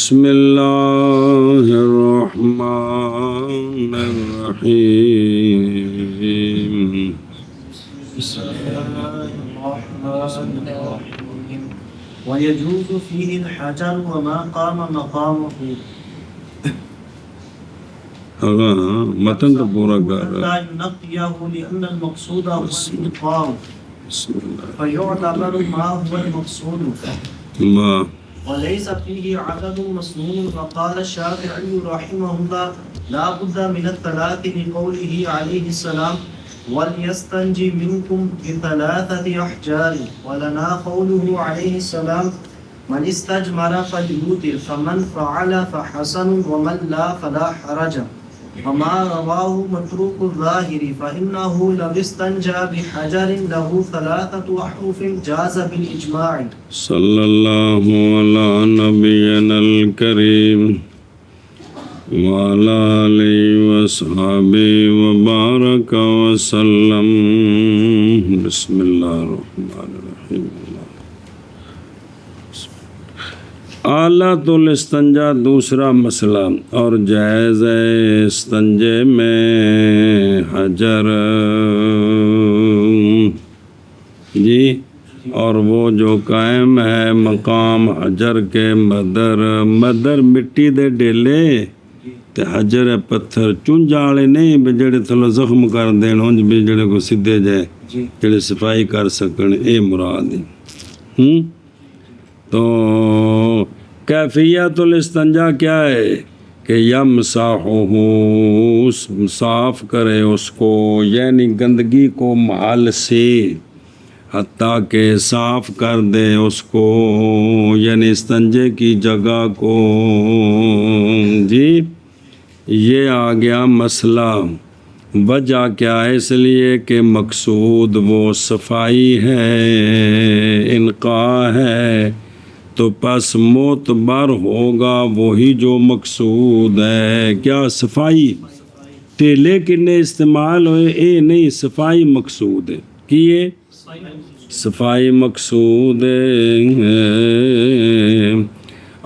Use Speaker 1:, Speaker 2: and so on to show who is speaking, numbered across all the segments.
Speaker 1: بسم اللہ الرحمن الرحیم
Speaker 2: ويجوز فيه الحجر وما قام مقامه
Speaker 1: متن تو پورا کر
Speaker 2: لا نقيه لأن المقصود هو الإقام فيعتبر ما هو المقصود
Speaker 1: ما
Speaker 2: وليس فيه عدد مسنون. وقال الشافعي رحمه الله لا بد من الثلاث لقوله عليه السلام وليستنجي منكم بثلاثة أحجار. ولنا قوله عليه السلام من استجمر فليوتر فمن فعل فحسن ومن لا فلا حرج. وما رواه متروك الظاهر فإنه لو استنجى بحجر له ثلاثة أحرف جاز بالإجماع.
Speaker 1: صلی اللہ علی نبینا الکریم وعلی آلہ وصحبہ وبارک وسلم. بسم اللہ الرحمن الرحیم. آلۃ الاستنجا دوسرا مسئلہ اور جائز استنجے میں حجر جی اور وہ جو قائم ہے مقام حجر کے مدر مٹی دے ڈیلے تے حجر پتھر چونج والے نہیں بھی جڑے تھلو زخم کر دین ہونج بھی جڑے کو سدھے جائے جڑے صفائی کر سکن اے مراد ہے. تو کیفیت الاستنجا کیا ہے کہ یمسحہ صاف کرے اس کو یعنی گندگی کو محل سے حتیٰ کہ صاف کر دے اس کو یعنی استنجے کی جگہ کو. جی یہ آ گیا مسئلہ. وجہ کیا ہے؟ اس لیے کہ مقصود وہ صفائی ہے انقاء ہے تو پس معتبر ہوگا وہی جو مقصود ہے. کیا صفائی ٹیلے کنے استعمال ہوئے اے نہیں صفائی مقصود ہے کہ یہ صفائی مقصود ہے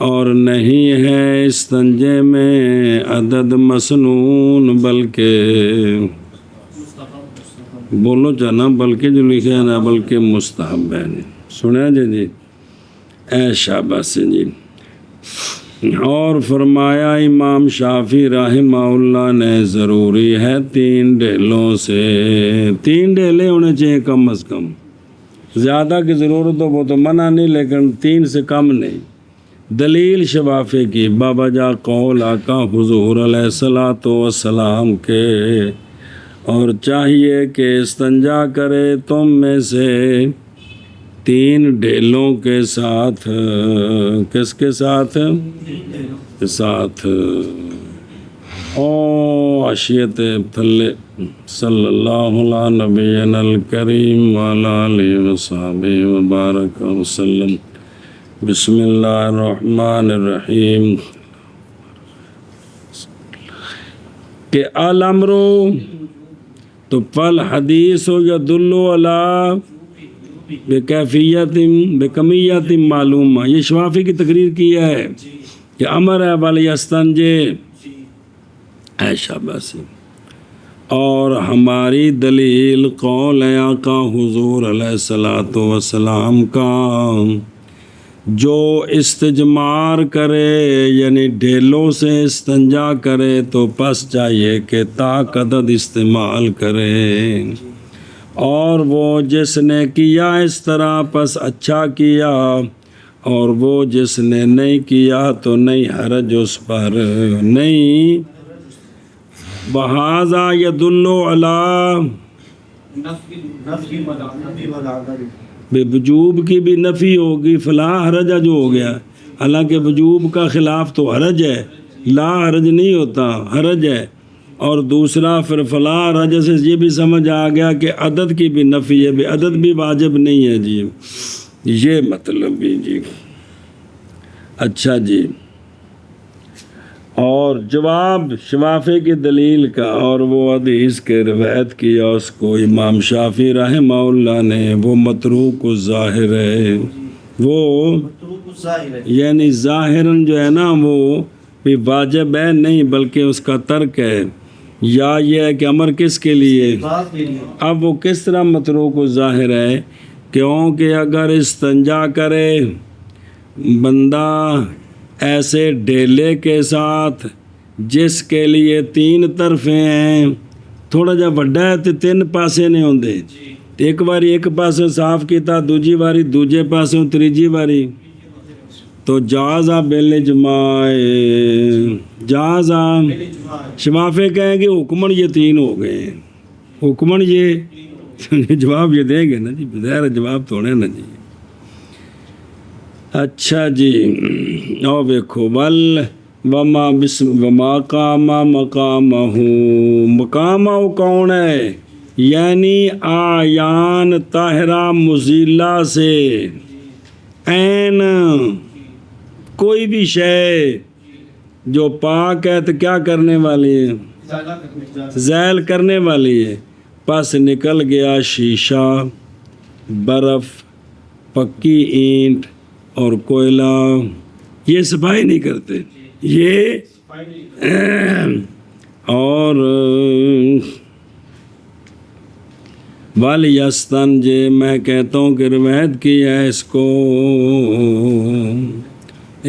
Speaker 1: اور نہیں ہے استنجے میں عدد مسنون بلکہ بولو جانا بلکہ جو لکھے نا بلکہ مستحب ہے. سنیں جی اے شاباش جی. اور فرمایا امام شافعی رحمہ اللہ نے ضروری ہے 3 ڈیلوں سے 3 ڈیلے ہونے چاہیے کم از کم. زیادہ کی ضرورت ہو وہ تو منع نہیں لیکن 3 سے کم نہیں. دلیل شفافے کی بابا جا قول آقا حضور علیہ الصلوۃ والسلام کے اور چاہیے کہ استنجا کرے تم میں سے 3 ڈیلوں کے ساتھ. کس کے ساتھ؟ او عشیت تھلے صلی اللہ علیہ نبینا الکریم وعلی آلہ وصحبہ وبارک وسلم. بسم اللہ الرحمن الرحیم. کہ الامر تو پل حدیث یدل علی بکمیت معلومہ. یہ شفافی کی تقریر کیا ہے کہ امر ہے ولیستنجے اے شاباش. اور ہماری دلیل قول ہے آقا حضور علیہ الصلوۃ والسلام کا جو استجمار کرے یعنی ڈھیلوں سے استنجا کرے تو پس چاہیے کہ تاک عدد استعمال کرے. اور وہ جس نے کیا اس طرح پس اچھا کیا اور وہ جس نے نہیں کیا تو نہیں حرج اس پر نہیں. بہذا یدل علی بے وجوب کی بھی نفی ہوگی فلا حرج جو ہو گیا. حالانکہ وجوب کا خلاف تو حرج ہے لا حرج نہیں ہوتا حرج ہے. اور دوسرا پھر فلا حرج سے یہ بھی سمجھ آ گیا کہ عدد کی بھی نفی ہے بھی عدد بھی واجب نہیں ہے جی. یہ مطلب بھی جی. اچھا جی. اور جواب شفافے کی دلیل کا اور وہ حدیث کے روایت کیا اس کو امام شافعی رحمہ اللہ نے وہ متروک الظاہر ہے وہ
Speaker 2: الظاہر ہے
Speaker 1: یعنی ظاہراً جو ہے نا وہ بھی واجب ہے نہیں بلکہ اس کا ترک ہے، یا یہ ہے کہ امر کس کے لیے؟
Speaker 2: بات کے لیے
Speaker 1: اب وہ کس طرح متروک و ظاہر ہے؟ کیونکہ اگر استنجا کرے بندہ ایسے ڈھیلے کے ساتھ جس کے لیے 3 طرفیں ہیں، تھوڑا جا بڑا ہے تو 3 پاسے نہیں ہوندے، ایک باری ایک پاسوں صاف کیتا، دوجی باری دوجے پاسوں، تیجی باری تو جازا بالاجماع، جازا شفافے کہیں گے حکمن یہ 3 ہو گئے ہیں، حکمن یہ جواب یہ دیں گے نا جی، بظاہر جواب تھوڑے نا جی۔ اچھا جی، او دیکھو وما قام مقامہ، مقامہ کون ہے؟ یعنی آیان طاہرہ مزیلہ سے عین کوئی بھی شے جو پاک ہے تو کیا کرنے والی ہے؟ زیل کرنے والی ہے، پس نکل گیا شیشہ، برف، پکی اینٹ اور کوئلہ، یہ صفائی نہیں کرتے یہ، اور وَلْيَسْتَنْجِ، میں کہتا ہوں کہ روایت کی ہے اس کو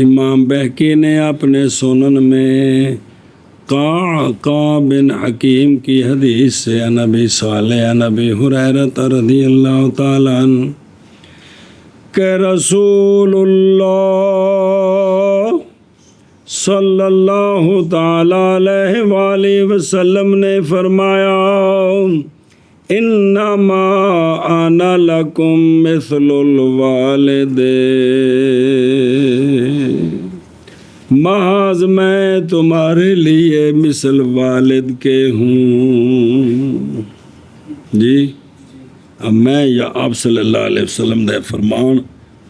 Speaker 1: امام بہقی نے اپنے سنن میں، قعقاع بن حکیم کی حدیث سے، عن ابی صالح عن ابی ہریرہ رضی اللہ تعالیٰ عنہ کہ رسول اللہ صلی اللہ تعالیٰ علیہ وآلہ وسلم نے فرمایا، انما انا لکم مثل الوالد، محض میں تمہارے لیے مثل والد کے ہوں جی۔ اب میں یا آپ صلی اللہ علیہ وسلم دے فرمان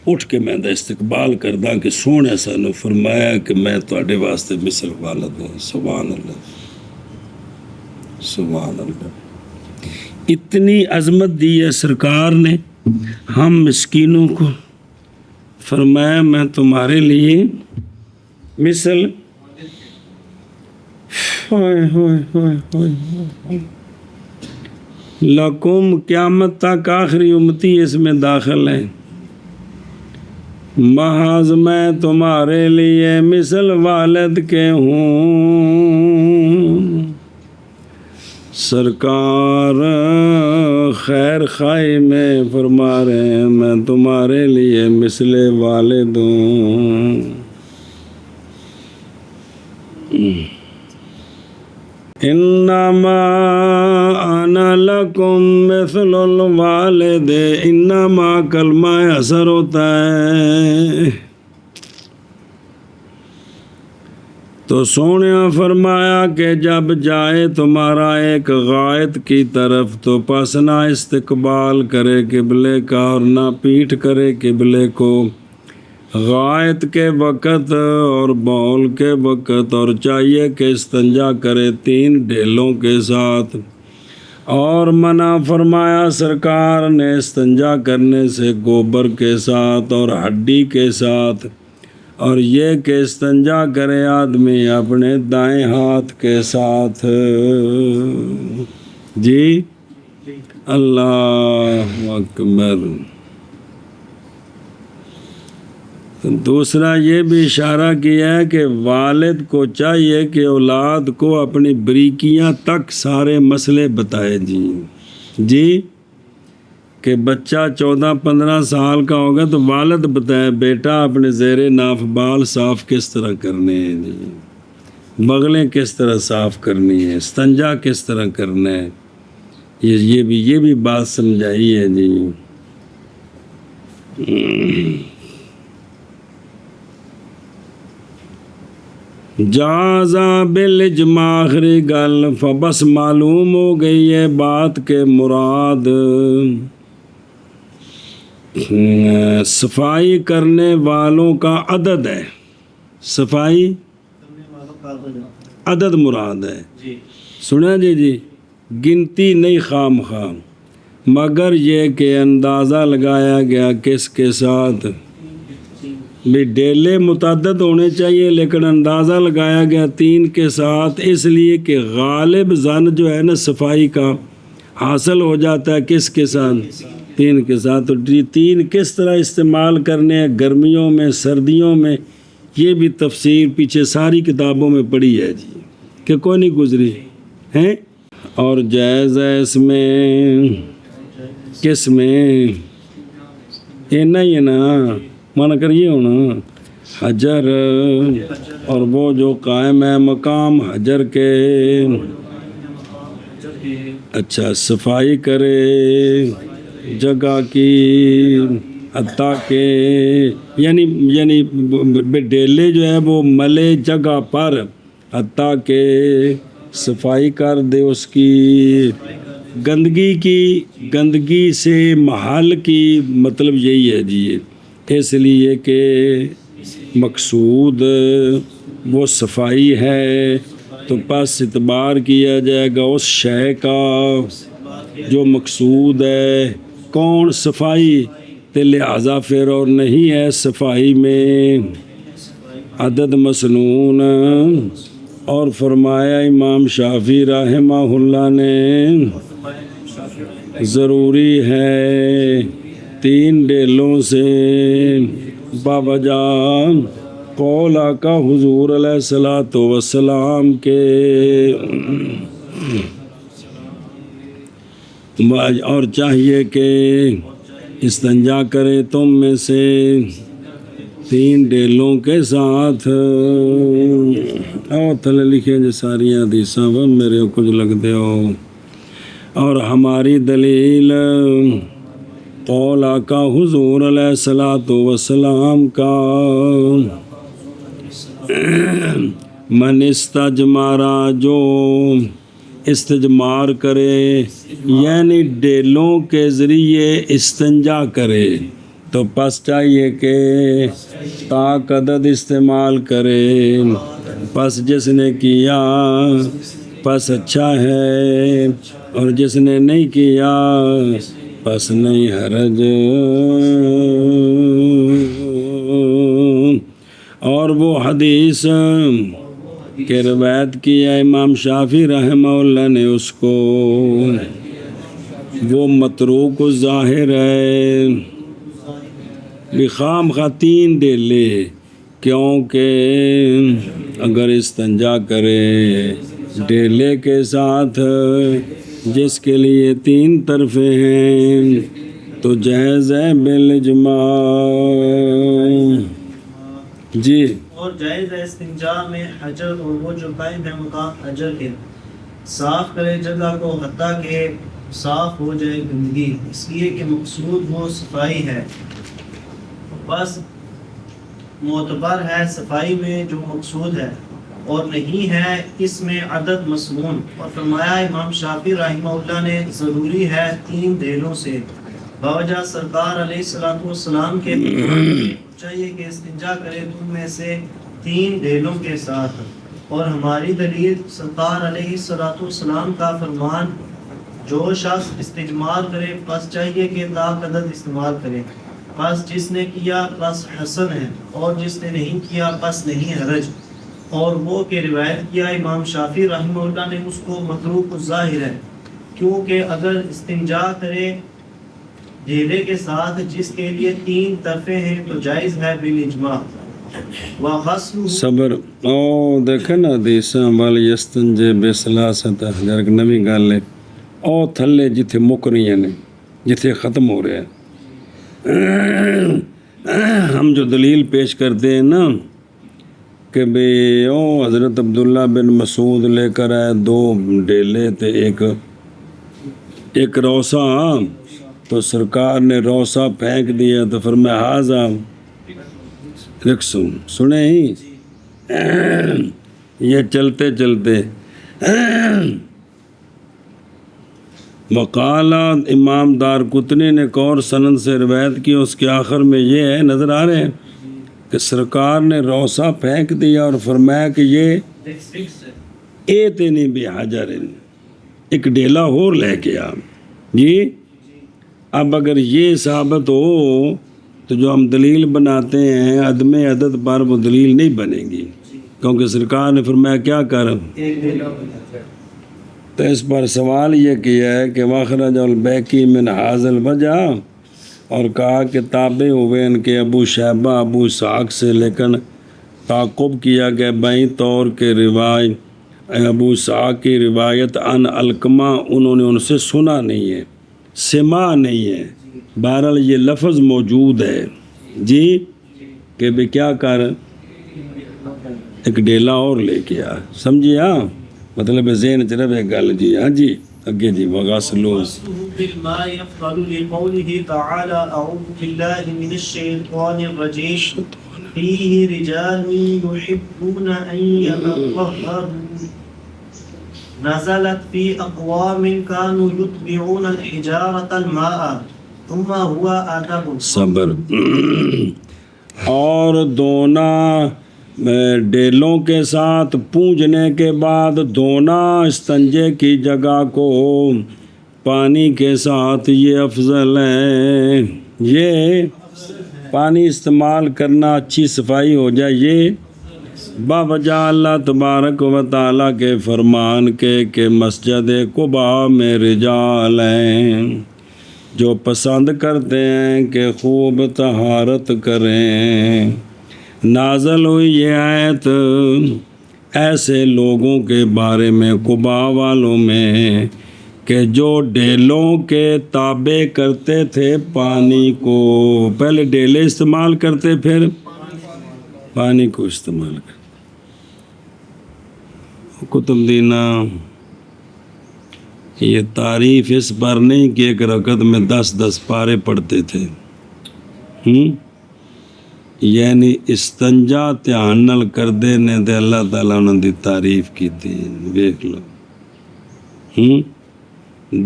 Speaker 1: اٹھ کے میں دا استقبال کردہ کہ سونے سانو فرمایا کہ میں تواڈے واسطے مثل والد ہوں۔ سبحان اللہ، سبحان اللہ، اتنی عظمت دی ہے سرکار نے ہم مسکینوں کو، فرمایا میں تمہارے لیے مثل، لکم، قیامت تک آخری امتی اس میں داخل ہے، محض میں تمہارے لیے مثل والد کے ہوں۔ سرکار خیر خواہی میں فرما رہے ہیں میں تمہارے لیے مثل والد ہوں۔ انما انا لکم مثل الوالد، انما کلمہ اثر ہوتا ہے۔ تو سونیا فرمایا کہ جب جائے تمہارا ایک غائط کی طرف تو پس نہ استقبال کرے قبلے کا اور نہ پیٹھ کرے قبلے کو، غائط کے وقت اور بول کے وقت، اور چاہیے کہ استنجا کرے 3 ڈھیلوں کے ساتھ، اور منع فرمایا سرکار نے استنجا کرنے سے گوبر کے ساتھ اور ہڈی کے ساتھ، اور یہ کہ استنجا کرے آدمی اپنے دائیں ہاتھ کے ساتھ جی۔ اللہ اکبر۔ دوسرا یہ بھی اشارہ کیا ہے کہ والد کو چاہیے کہ اولاد کو اپنی بریکیاں تک سارے مسئلے بتائے جی، کہ بچہ 14-15 سال کا ہوگا تو والد بتائے بیٹا اپنے زیر ناف بال صاف کس طرح کرنے ہیں جی، بغلیں کس طرح صاف کرنی ہے، استنجا کس طرح کرنا ہے، یہ بھی بات سمجھائی ہے جی۔ جازا بالاجماع، آخری گل فبس معلوم ہو گئی ہے بات کہ مراد صفائی کرنے والوں کا عدد ہے، صفائی عدد مراد ہے، سنا جی، گنتی نہیں خام خام، مگر یہ کہ اندازہ لگایا گیا کس کے ساتھ، بھی ڈیلے متعدد ہونے چاہیے، لیکن اندازہ لگایا گیا 3 کے ساتھ، اس لیے کہ غالب ظن جو ہے نا صفائی کا حاصل ہو جاتا ہے کس کے ساتھ؟ 3 کے ساتھ۔ تو 3 کس طرح استعمال کرنے ہیں گرمیوں میں، سردیوں میں، یہ بھی تفسیر پیچھے ساری کتابوں میں پڑھی ہے جی، کہ کوئی نہیں گزری ہیں۔ اور جائز ہے اس میں، کس میں؟ ہی ہے نا، مانا کریے ہونا حجر، اور وہ جو قائم ہے مقام حجر کے، اچھا صفائی کرے جگہ کی، حتیٰ کہ یعنی ڈیلے جو ہے وہ ملے جگہ پر، حتیٰ کہ صفائی کر دے اس کی گندگی سے محل کی، مطلب یہی ہے جی، اس لیے کہ مقصود وہ صفائی ہے، تو پس اعتبار کیا جائے گا اس شے کا جو مقصود ہے، کون؟ صفائی، تو لہٰذا پھر اور نہیں ہے صفائی میں عدد مسنون۔ اور فرمایا امام شافعی رحمہ اللہ نے ضروری ہے 3 ڈیلوں سے باوجہ قول آقا حضور علیہ الصلوۃ والسلام کے، اور چاہیے کہ استنجا کرے تم میں سے 3 ڈیلوں کے ساتھ۔ اور تھلے لکھے جو ساری حدیثاں وہ میرے کچھ لگتے ہو۔ اور ہماری دلیل قول آقا حضور علیہ الصلوۃ والسلام کا، من استجمارا، جو استجمار کرے یعنی ڈیلوں کے ذریعے استنجا کرے، تو پس چاہیے کہ طاق عدد استعمال کرے، پس جس نے کیا پس اچھا ہے، اور جس نے نہیں کیا پس نہیں حرج۔ اور وہ حدیث کہ روایت کیا امام شافعی رحمہ اللہ نے، اس کو وہ متروک ظاہر ہے، بخام خواہ 3 ڈیلے، کیونکہ اگر استنجا کرے ڈیلے کے ساتھ جس کے لیے 3 طرفیں ہیں تو جائز ہے بالاجماع جی۔
Speaker 2: اور جائز ہے استنجا میں حجر، اور وہ جو قائم ہے مقام حجر کے، صاف کرے جگہ کو حتیٰ کہ صاف ہو جائے گندگی، اس لیے کہ مقصود وہ صفائی ہے۔ بس معتبر ہے صفائی میں جو مقصود ہے، اور نہیں ہے اس میں عدد مسنون۔ اور فرمایا امام شافعی رحمہ اللہ نے ضروری ہے 3 ڈیلوں سے، باوجہ سرکار علیہ الصلوۃ والسلام کے چاہیے کہ استنجا کرے تم میں سے 3 ڈیلوں کے ساتھ۔ اور ہماری دلیل سرکار علیہ الصلوۃ والسلام کا فرمان، جو شخص استجمار کرے پس چاہیے کہ طاق عدد استعمال کرے، پس جس نے کیا پس حسن ہے، اور جس نے نہیں کیا پس نہیں حرج۔ اور وہ کہ روایت کیا امام شافعی رحمہ اللہ نے، اس کو متروک ظاہر ہے، کیونکہ اگر استنجا کرے ڈیلے کے ساتھ جس کے لیے 3 طرفیں ہیں تو جائز ہے بالاجماع۔ وغسل
Speaker 1: صبر او دیکھیں نا دیساں والی یستنجے بثلاثۃ احجار، نویں گل ہے او تھلے جتھے مک رہی ہیں، جتھے ختم ہو رہے ہیں۔ ہم جو دلیل پیش کرتے ہیں نا کہ بے او حضرت عبداللہ بن مسعود لے کر آئے 2 ڈیلے تے ایک روسا، تو سرکار نے روسا پھینک دیا تو فرمایا ہاذا رکسم، سنیں ہی یہ چلتے چلتے وقال امام دارقطنی نے ایک اور سند سے روایت کی، اس کے آخر میں یہ ہے، نظر آ رہے ہیں کہ سرکار نے روسا پھینک دیا اور فرمایا کہ یہ ایتنی بحجر، ایک ڈیلا اور لے کے آ جی۔ اب اگر یہ ثابت ہو تو جو ہم دلیل بناتے ہیں عدم عدد پر وہ دلیل نہیں بنے گی، کیونکہ سرکار نے فرمایا کیا کر، تو اس پر سوال یہ کیا ہے کہ واخرج البیکی من حاض الوجہ، اور کہا کہ تابع ہوئے ان کے ابو شیبہ ابو اسحاق سے، لیکن تعقب کیا گیا بائیں طور کے روایت ابو اسحاق کی روایت ان علقمہ، انہوں نے ان سے سنا نہیں ہے، سماع نہیں ہے، بہرحال یہ لفظ موجود ہے جی کہ بھی کیا کر ایک ڈیلا اور لے کے آ، سمجھے؟ ہاں مطلب ذہن چ رہے گل جی، ہاں جی اگے جی وغسلو
Speaker 2: بالماء يفضل لقوله تعالى أعوذ بالله من الشيطان الرجيم فيه رجال يحبون أن يتطهروا نزلت في أقوام كانوا يتبعون الحجارة الماء ثم هو أدب
Speaker 1: صبر اور دھونا ڈیلوں کے ساتھ پونجنے کے بعد دھونا استنجے کی جگہ کو پانی کے ساتھ، یہ افضل ہے، یہ پانی استعمال کرنا اچھی صفائی ہو جائے، یہ باوجہ اللہ تبارک و تعالیٰ کے فرمان کے کہ مسجد قباء میں رجال ہیں جو پسند کرتے ہیں کہ خوب طہارت کریں۔ نازل ہوئی یہ آیت ایسے لوگوں کے بارے میں قباء والوں میں کہ جو ڈیلوں کے تابع کرتے تھے پانی کو، پہلے ڈیلے استعمال کرتے پھر پانی کو استعمال کرتے۔ کتب دینا یہ تعریف اس پر نہیں کہ ایک رکعت میں 10 پارے پڑھتے تھے، یعنی استنجا دھیان نال کردے نے تے اللہ تعالیٰ انہوں دی تعریف کی تھی، دیکھ لو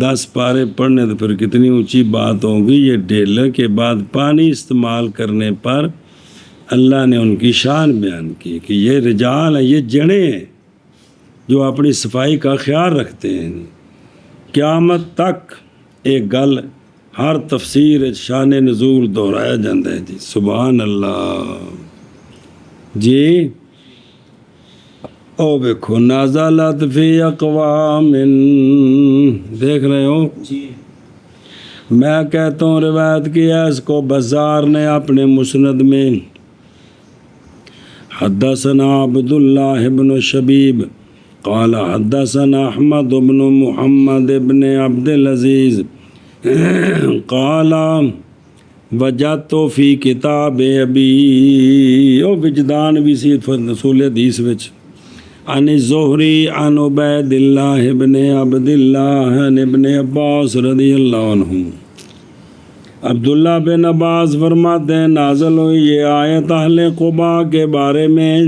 Speaker 1: 10 پارے پڑھنے تو پھر کتنی اونچی بات ہوگی۔ یہ ڈیلے کے بعد پانی استعمال کرنے پر اللہ نے ان کی شان بیان کی کہ یہ رجال ہیں، یہ جڑیں ہیں جو اپنی صفائی کا خیال رکھتے ہیں۔ قیامت تک ایک گل ہر تفسیر شان نزول دہرایا جاتا ہے جی، سبحان اللہ جی۔ او دیکھو نازلت فی اقوام، دیکھ رہے ہو میں کہتا ہوں روایت کیا اس کو بزار نے اپنے مسند میں، حدثنا عبداللہ بن شبیب قال حدثنا احمد بن محمد بن عبد العزیز قال وجدت فی کتاب ابی، او وجدان بھی سی رسول حدیث وچ، عن الزہری عن عبید اللہ بن عبد اللہ عن ابن عباس رضی اللہ عنہ، عبداللہ بن عباس فرماتے ہیں نازل ہوئی یہ آیت اہل قباء کے بارے میں،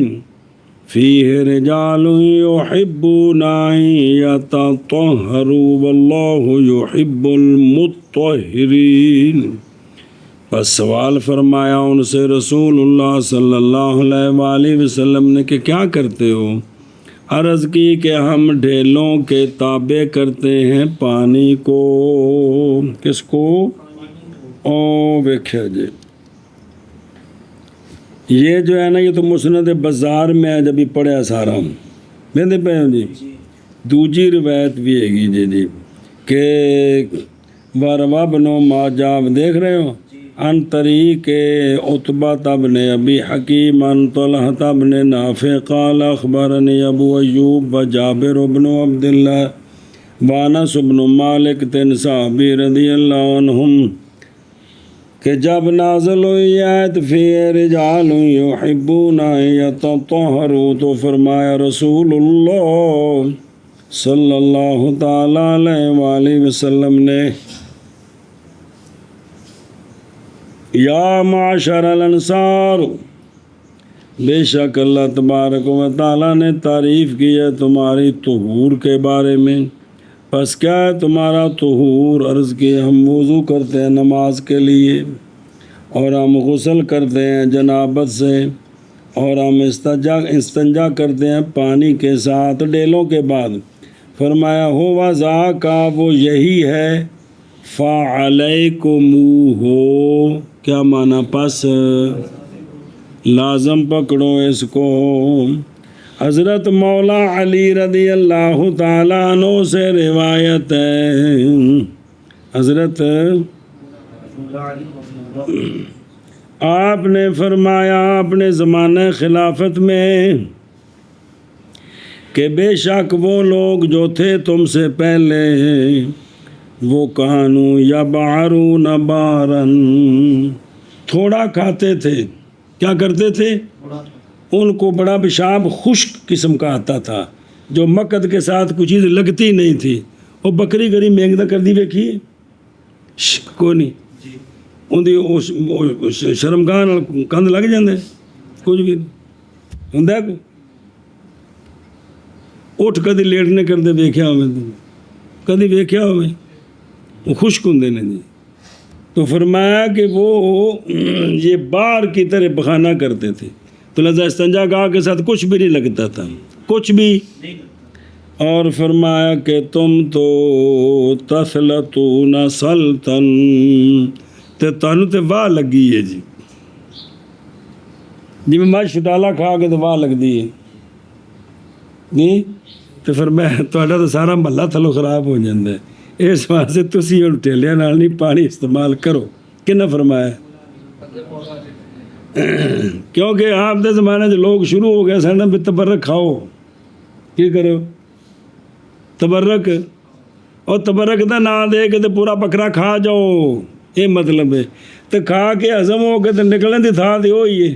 Speaker 1: فیہ رجال یحبون ان یتطہروا واللہ یحب المطہرین۔ بس سوال فرمایا ان سے رسول اللہ صلی اللہ علیہ وآلہ وسلم نے کہ کیا کرتے ہو؟ عرض کی کہ ہم ڈھیلوں کے تابع کرتے ہیں پانی کو، کس کو؟ او ویکھیا جی یہ جو ہے نا یہ تو مسند بازار میں ہے، جب ہی پڑھیا سارا لیندے پہ جی۔ دوجی روایت بھی ہے گی جی کہ وروا بنو ماجہ، دیکھ رہے ہو، ان طریق عتبہ بن ابی حکیم ان طلحہ بن نافع قال اخبرنی ابو ایوب و جابر بن عبداللہ و انس بن مالک تن صحابی رضی اللہ عنہم کہ جب نازل ہوئی آیت فی رجال یحبون ان یتطہروا تو فرمایا رسول اللہ صلی اللہ تعالی علیہ وآلہ وسلم نے یا معاشر الانصار، بے شک اللہ تبارک و تعالیٰ نے تعریف کی ہے تمہاری طہور کے بارے میں، پس کیا ہے تمہارا طہور؟ عرض کی ہم وضو کرتے ہیں نماز کے لیے، اور ہم غسل کرتے ہیں جنابت سے، اور ہم استنجا کرتے ہیں پانی کے ساتھ ڈیلوں کے بعد۔ فرمایا ہوا ذاکا، وہ یہی ہے، فعلیکموہ، کیا معنی؟ پس لازم پکڑو اس کو۔ حضرت مولا علی رضی اللہ تعالیٰ عنہ سے روایت ہے، حضرت آپ نے فرمایا اپنے زمانہ خلافت میں کہ بے شک وہ لوگ جو تھے تم سے پہلے وہ کانو یبعرون بارن، تھوڑا کھاتے تھے۔ کیا کرتے تھے؟ ان کو بڑا پیشاب خشک قسم کا آتا تھا، جو مکد کے ساتھ کوئی چیز لگتی نہیں تھی۔ وہ بکری گری مینگدہ کر دی ویکھی کوئی نہیں، ان شرمگاہ کند لگ جاندے، کچھ بھی ہوں کوئی اٹھ کدی لیٹنے کرتے ویکھیا ہوئے، کدی ویکھیا ہوئے، وہ خشک ہوں نے جی۔ تو فرمایا کہ وہ یہ بار کی طرح بخانہ کرتے تھے، تو لہذا استنجا گاہ کے ساتھ کچھ بھی نہیں لگتا تھا، کچھ بھی۔ اور فرمایا کہ تم تو تثلتون سلطن، تے تانوں تے واہ لگی ہے جی، جی میں ماں شٹالا کھا کے تو واہ لگ دی ہے نہیں، تو فرمایا تہاڈا تو سارا محلہ تھلو خراب ہو جاندہ ہے، اس واسطے تسی ہن ٹھیلیاں نال نہیں پانی استعمال کرو۔ کنا فرمایا؟ کیونکہ آپ دے زمانے جو لوگ شروع ہو گئے سن بھی تبرک کھاؤ، کی کرو تبرک، اور تبرک دا نام دے کے تو پورا بکرا کھا جاؤ، یہ مطلب ہے، تو کھا کے ہضم ہو کے تو نکلنے دی تھا دی ہوئی ہے۔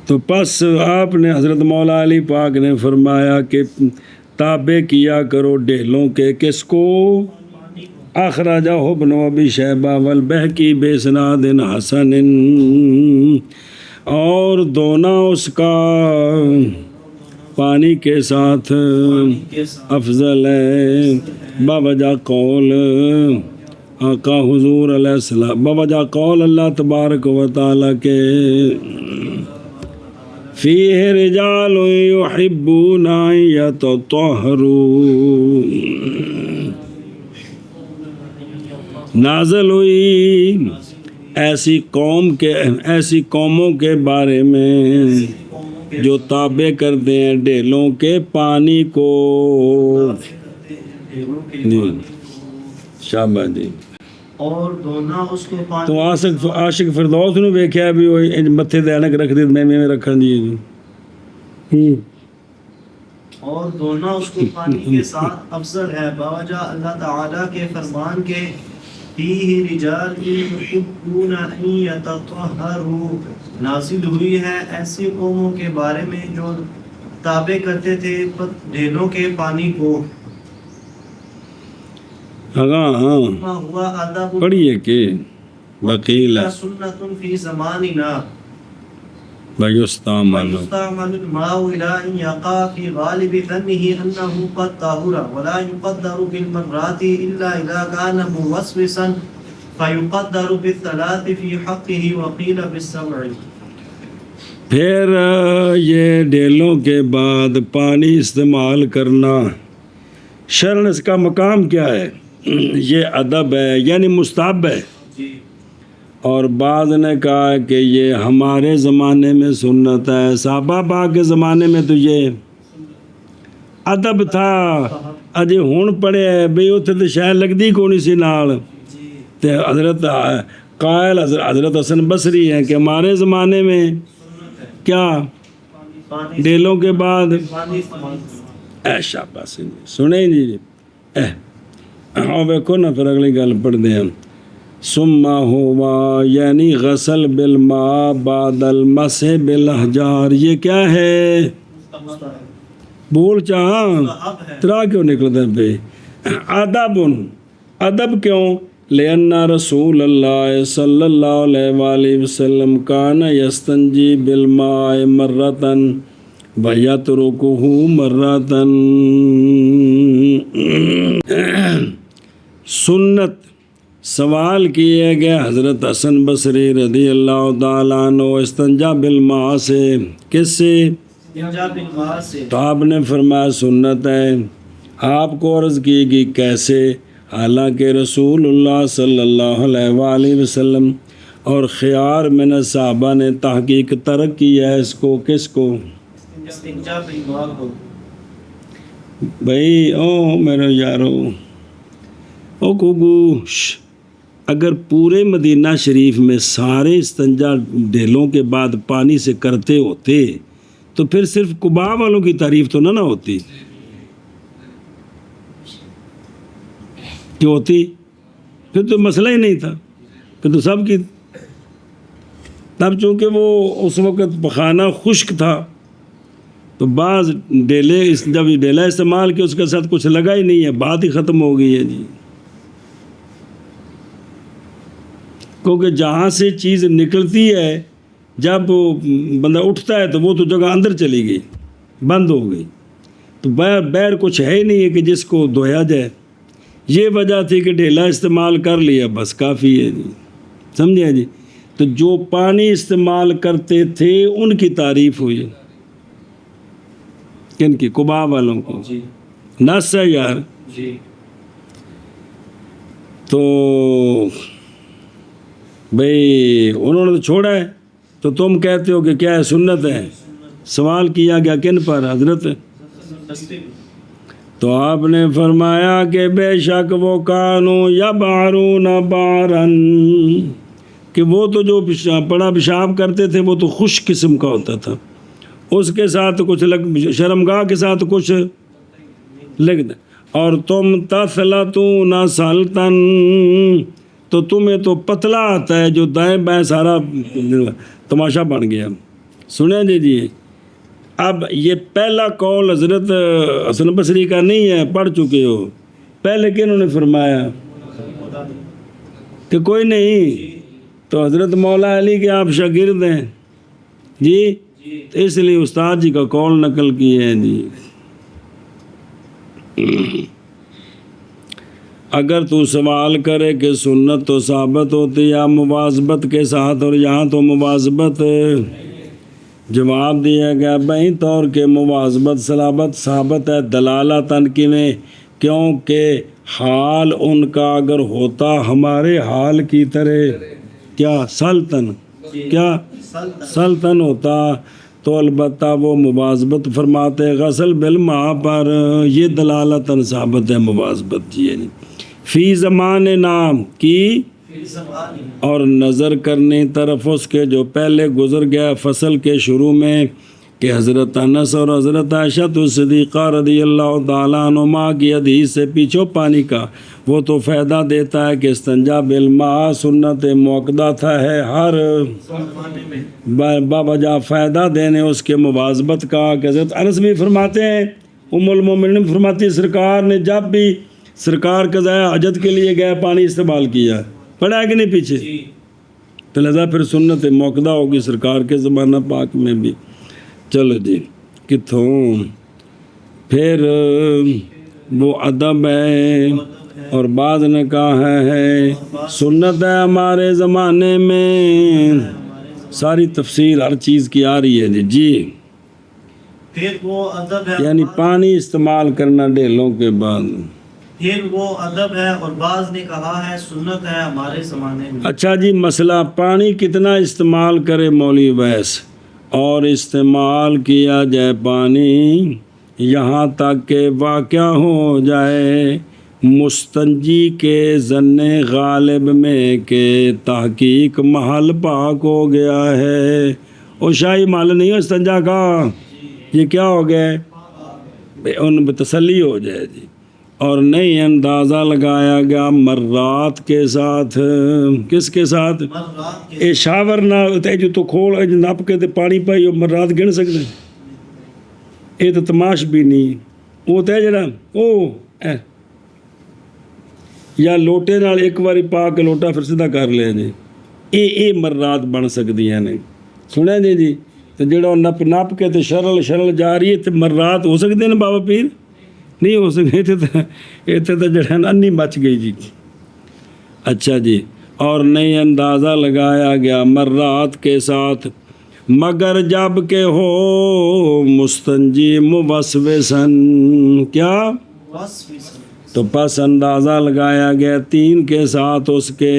Speaker 1: تو پس آپ نے حضرت مولا علی پاک نے فرمایا کہ تابع کیا کرو ڈھیلوں کے، کس کو؟ اخرجہ ابن ابی شیبہ والبہقی باسناد حسن، اور دونا اس کا پانی کے ساتھ افضل ہے، بوجہ قول آقا حضور علیہ السلام، بوجہ قول اللہ تبارک و تعالیٰ کے فیہ رجال یحبون ان یتطہروا، نازل ہوئی ایسی قوموں کے بارے میں جو تابع کرتے ہیں ڈھیلوں کے پانی کو۔ جی شاباش جی۔
Speaker 2: اور دونا اس کو پانی،
Speaker 1: تو عاشق فردوس نے ویکھیا بھی وہ متھے تے اینک رکھ دی، میں رکھن دی جی۔
Speaker 2: اور دونا اس کو پانی کے ساتھ افضل ہے، باوجہ اللہ تعالیٰ کے فرمان کے فیہ رجال یحبون ان یتطہروا، نازل ہوئی ہے ایسی قوموں کے بارے میں جو تابع کرتے تھے ڈھیلوں کے پانی کو۔
Speaker 1: ہاں
Speaker 2: ہوا ادب
Speaker 1: پڑھیے کہ وکیل
Speaker 2: سنت فی زماننا
Speaker 1: ویستعمل
Speaker 2: ويستعمل الماء إلى أن يقع في غالب ظنه أنه قد طهر، ولا يقدر بالمرات إلا إذا كان موسوسا فيقدر بالثلاث في حقه وقيل بالسبع۔
Speaker 1: پھر یہ ڈھیلوں کے بعد پانی استعمال کرنا شرع اس کا مقام کیا ہے؟ یہ ادب ہے، یعنی مستحب ہے۔ اور بعض نے کہا کہ یہ ہمارے زمانے میں سنت ہے، صحابہ پاک کے زمانے میں تو یہ ادب تھا، اجے ہون پڑے بھئی اتنے تو شاید لگتی کونی سی نال، تے حضرت قائل حضرت حسن بصری ہیں کہ ہمارے زمانے میں کیا ڈھیلوں کے بعد شاباش سنیں جی ویکھو نا، پھر اگلی گل پڑھ دیں ہم۔ ثم ہوا یعنی غسل بالماء بعد المسح بالاحجار، یہ کیا ہے؟ بول چاہاں ترا کیوں نکلتا پہ؟ ادب کیوں؟ لأن رسول اللہ صلی اللہ علیہ وآلہ وسلم کان یستنجی بالماء مرتن ویترکہ مرتن، سنت سوال کیے گئے حضرت حسن بصری رضی اللہ تعالیٰ عنہ استنجا بالماء سے، کس سے؟ تو آپ نے فرمایا سنت ہے۔ آپ کو عرض کی گئی کیسے؟ حالانکہ رسول اللہ صلی اللہ علیہ وآلہ وسلم اور خیار من صحابہ نے تحقیق ترک کیا ہے اس کو. کس کو؟
Speaker 2: استنجا بالماء کو.
Speaker 1: بھائی او میرے یارو او گوگوش، اگر پورے مدینہ شریف میں سارے استنجا ڈھیلوں کے بعد پانی سے کرتے ہوتے تو پھر صرف قباء والوں کی تعریف تو نہ ہوتی. کیوں ہوتی؟ پھر تو مسئلہ ہی نہیں تھا، پھر تو سب کی. تب چونکہ وہ اس وقت پخانہ خشک تھا تو بعض ڈیلے جب ڈیلا استعمال کیا اس کے ساتھ کچھ لگا ہی نہیں ہے، بات ہی ختم ہو گئی ہے جی. کیونکہ جہاں سے چیز نکلتی ہے جب بندہ اٹھتا ہے تو وہ تو جگہ اندر چلی گئی، بند ہو گئی، تو بیر کچھ ہے ہی نہیں ہے کہ جس کو دھویا جائے. یہ وجہ تھی کہ ڈھیلا استعمال کر لیا بس کافی ہے جی. سمجھے جی؟ تو جو پانی استعمال کرتے تھے ان کی تعریف ہوئی. کن کی؟ قباء والوں کو.
Speaker 2: جی
Speaker 1: نس ہے یار.
Speaker 2: جی.
Speaker 1: تو بھئی انہوں نے تو چھوڑا ہے تو تم کہتے ہو کہ کیا ہے سنت ہے. سوال کیا گیا کن پر؟ حضرت. تو آپ نے فرمایا کہ بے شک وہ کانو یبعرون بعرن، کہ وہ تو جو پڑا پیشاب کرتے تھے وہ تو خشک قسم کا ہوتا تھا، اس کے ساتھ کچھ شرمگاہ کے ساتھ کچھ لگ دے. اور تم تثلتون سلطن، تو تمہیں تو پتلا آتا ہے جو دائیں بائیں سارا تماشا بن گیا. سنیں جی. اب یہ پہلا قول حضرت حسن بصری کا نہیں ہے، پڑھ چکے ہو. پہلے کہ انہوں نے فرمایا کہ کوئی نہیں، تو حضرت مولا علی کے آپ شاگرد ہیں جی، اس لیے استاد جی کا قول نقل کیے ہیں جی. اگر تو سوال کرے کہ سنت تو ثابت ہوتی یا مواظبت کے ساتھ، اور یہاں تو مواظبت جواب دیا گیا بہی طور کے مواظبت صلابت ثابت ہے دلالتاً کی میں، کیونکہ حال ان کا اگر ہوتا ہمارے حال کی طرح کیا سلطن کیا سلطن ہوتا تو البتہ وہ مواظبت فرماتے غسل بالماء پر. یہ دلالتاً ثابت ہے مواظبت جی. فی زمان نام کی اور نظر کرنے طرف اس کے جو پہلے گزر گیا فصل کے شروع میں کہ حضرت انس اور حضرت عائشہ صدیقہ رضی اللہ تعالیٰ عنہما کی حدیث سے پیچھو پانی کا وہ تو فائدہ دیتا ہے کہ استنجا بالماء سنت موقدہ تھا ہے ہر باوجہ فائدہ دینے اس کے مواظبت کا. کہ حضرت انس بھی فرماتے ہیں، ام المومنین فرماتی سرکار نے جب بھی سرکار قضاء حاجت کے لیے گئے پانی استعمال کیا. پڑھا ہے کہ نہیں پیچھے؟ تو لہذا پھر سنت موقدہ ہوگی سرکار کے زمانہ پاک میں بھی. چلو جی کتوں پھر وہ ادب ہے اور بعض نے کہا ہے سنت ہے ہمارے زمانے میں. ساری تفسیر ہر چیز کی آ رہی ہے جی.
Speaker 2: پھر وہ ادب ہے،
Speaker 1: یعنی پانی استعمال کرنا ڈھیلوں کے بعد.
Speaker 2: پھر وہ ادب ہے اور بعض نے کہا ہے سنت ہے ہمارے زمانے میں.
Speaker 1: اچھا جی مسئلہ پانی کتنا استعمال کرے مولوی ویس، اور استعمال کیا جائے پانی یہاں تک کہ واقع ہو جائے مستنجی کے ظن غالب میں کہ تحقیق محل پاک ہو گیا ہے. او شاہی محل نہیں ہو استنجا کا، یہ کیا ہو گیا ان پہ تسلی ہو جائے جی. اور نہیں اندازہ لگایا گیا مرات کے ساتھ. کس کے ساتھ؟ اے شاور نہ ہوتے جو تو کھول نپ کے پانی پائی مرات گن سکتے اے تو تماش بھی نہیں وہ تے جڑا او یا لوٹے نال ایک باری پا کے لوٹا پھر سیدھا کر لیا جی. اے مرات بن سکتی ہیں. سنیں جی تو جڑا نپ کے تے شرل جا رہی ہے تے مرات ہو سکتے ہیں بابا پیر؟ نہیں ہو سکے. اتنے تو جڑا انی مچ گئی جی. اچھا جی اور نہیں اندازہ لگایا گیا مرات کے ساتھ مگر جب کہ ہو مستنجی موسوسن. کیا تو پس اندازہ لگایا گیا 3 کے ساتھ اس کے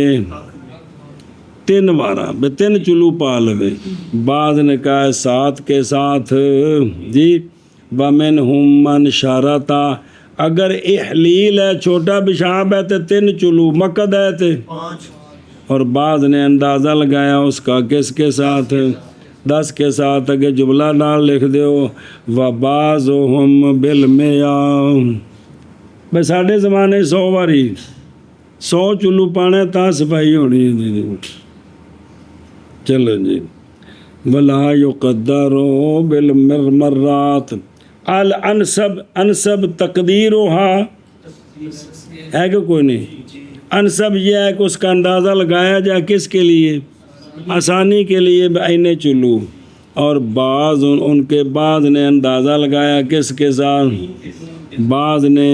Speaker 1: 3 بارہ بے 3 چلو پا لوے. بعض نے کہا ہے 7 کے ساتھ جی. وَمِنْهُمْ مَنْ شَرَطَ اگر احلیل ہے چھوٹا پیشاب ہے تو 3 چلو مقد ہے تے.
Speaker 2: 5
Speaker 1: اور بعض نے اندازہ لگایا اس کا کس کے ساتھ 10 کے ساتھ. اگر جملہ نال لکھ دیو وَبَعْضُهُمْ بِالْمِيَّةِ بھائی ساڑھے زمانے 100 باری 100 چلو پانے تا صفائی ہونی ہے جی. چلو جی. وَلَا يُقَدَّرُ بِالْمَرَّاتِ انسب تقدیرها ہے کہ کوئی نہیں. انسب یہ ہے کہ اس کا اندازہ لگایا جائے کس کے لیے آسانی کے لیے بعین چلو. اور بعض ان کے بعض نے اندازہ لگایا کس کے ساتھ بعض نے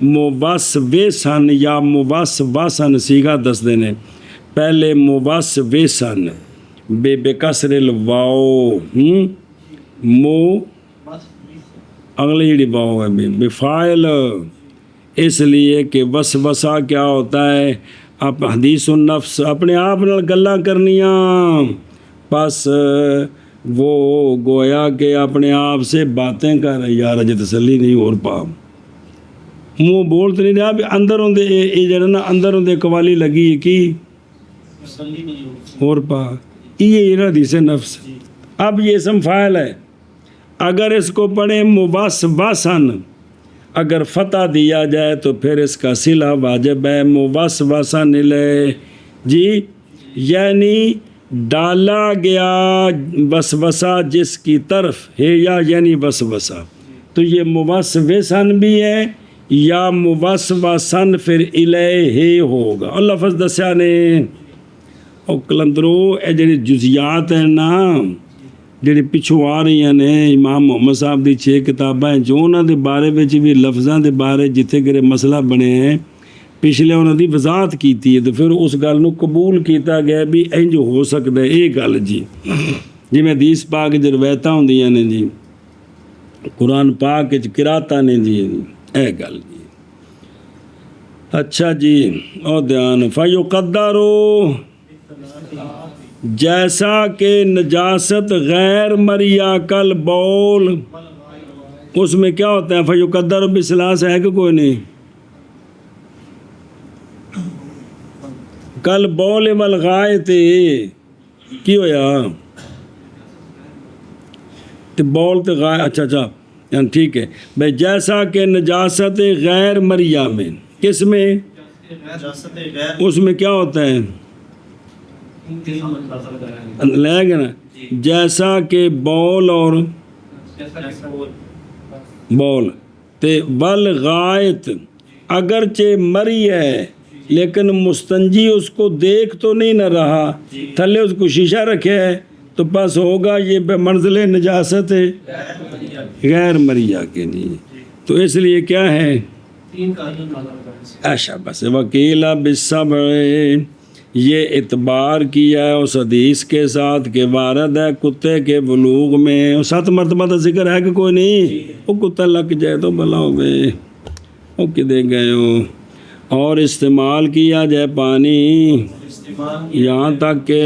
Speaker 1: موسوسن یا موسوسن سیگا دس دینے. پہلے موسوسن بے کسر الواو اگلی جڑی واو ہے بفاعل اس لیے کہ وسوسہ کیا ہوتا ہے اب حدیث النفس اپنے آپ نال گلاں کرنیاں بس وہ گویا کہ اپنے آپ سے باتیں کر رہے یار اجے تسلی نہیں اور پا منہ بولتے نہیں رہا بھی اندر ہوندے یہ جڑا نا اندر ہوندے قوالی لگی کی اور پا یہ حدیث نفس. اب یہ اسم فاعل ہے اگر اس کو پڑھیں موسوسن اگر فتح دیا جائے تو پھر اس کا صلہ واجب ہے. موسوسن الیہ جی یعنی ڈالا گیا وسوسہ جس کی طرف ہے یا یعنی وسوسہ تو یہ موسوسن بھی ہے یا موسوسن پھر الیہ ہوگا. اور لفظ دسیا نے اور کلندرو اے جڑی جزیات ہیں نا جڑی پچھو آ رہی ہیں امام محمد صاحب دی 6 کتاباں جو انہاں دے بارے وچ بھی لفظاں دے بارے جتھے گرے مسئلہ بنے ہیں پچھلے انہاں دی وضاحت کیتی ہے تو پھر اس گل نو قبول کیتا گیا بھی انج ہو سکدا ہے یہ گل جی جویں حدیث پاک وچ روایتاں ہوندیاں نے جی قرآن پاک وچ قراتاں نے جی اے گل جی. اچھا جی او دھیان فیقدرو جیسا کہ نجاست غیر مریا کل بول اس میں کیا ہوتا ہے فیقدر بسلاس ہے کہ کوئی نہیں کل بول والغائط کی ہویا تو بول تو غائط اچھا یعنی ٹھیک ہے بھائی جیسا کہ نجاست غیر مریا میں کس میں اس میں کیا ہوتا ہے لے گا نا جیسا کہ بول اور بول تے والغائط اگرچہ مری ہے لیکن مستنجی اس کو دیکھ تو نہیں نہ رہا تھلے اس کو شیشہ رکھے ہے تو بس ہوگا یہ بے منزل نجاست ہے غیر مریا کے نہیں تو اس لیے کیا ہے ایشا بس وکیلا بالسبع یہ اعتبار کیا ہے اس حدیث کے ساتھ کہ وارد ہے کتے کے بلوغ میں 7 مرتبہ تو ذکر ہے کہ کوئی نہیں وہ کتا لگ جائے تو بھلا ہو گئے وہ کدے گئے ہو اور استعمال کیا جائے پانی یہاں تک کہ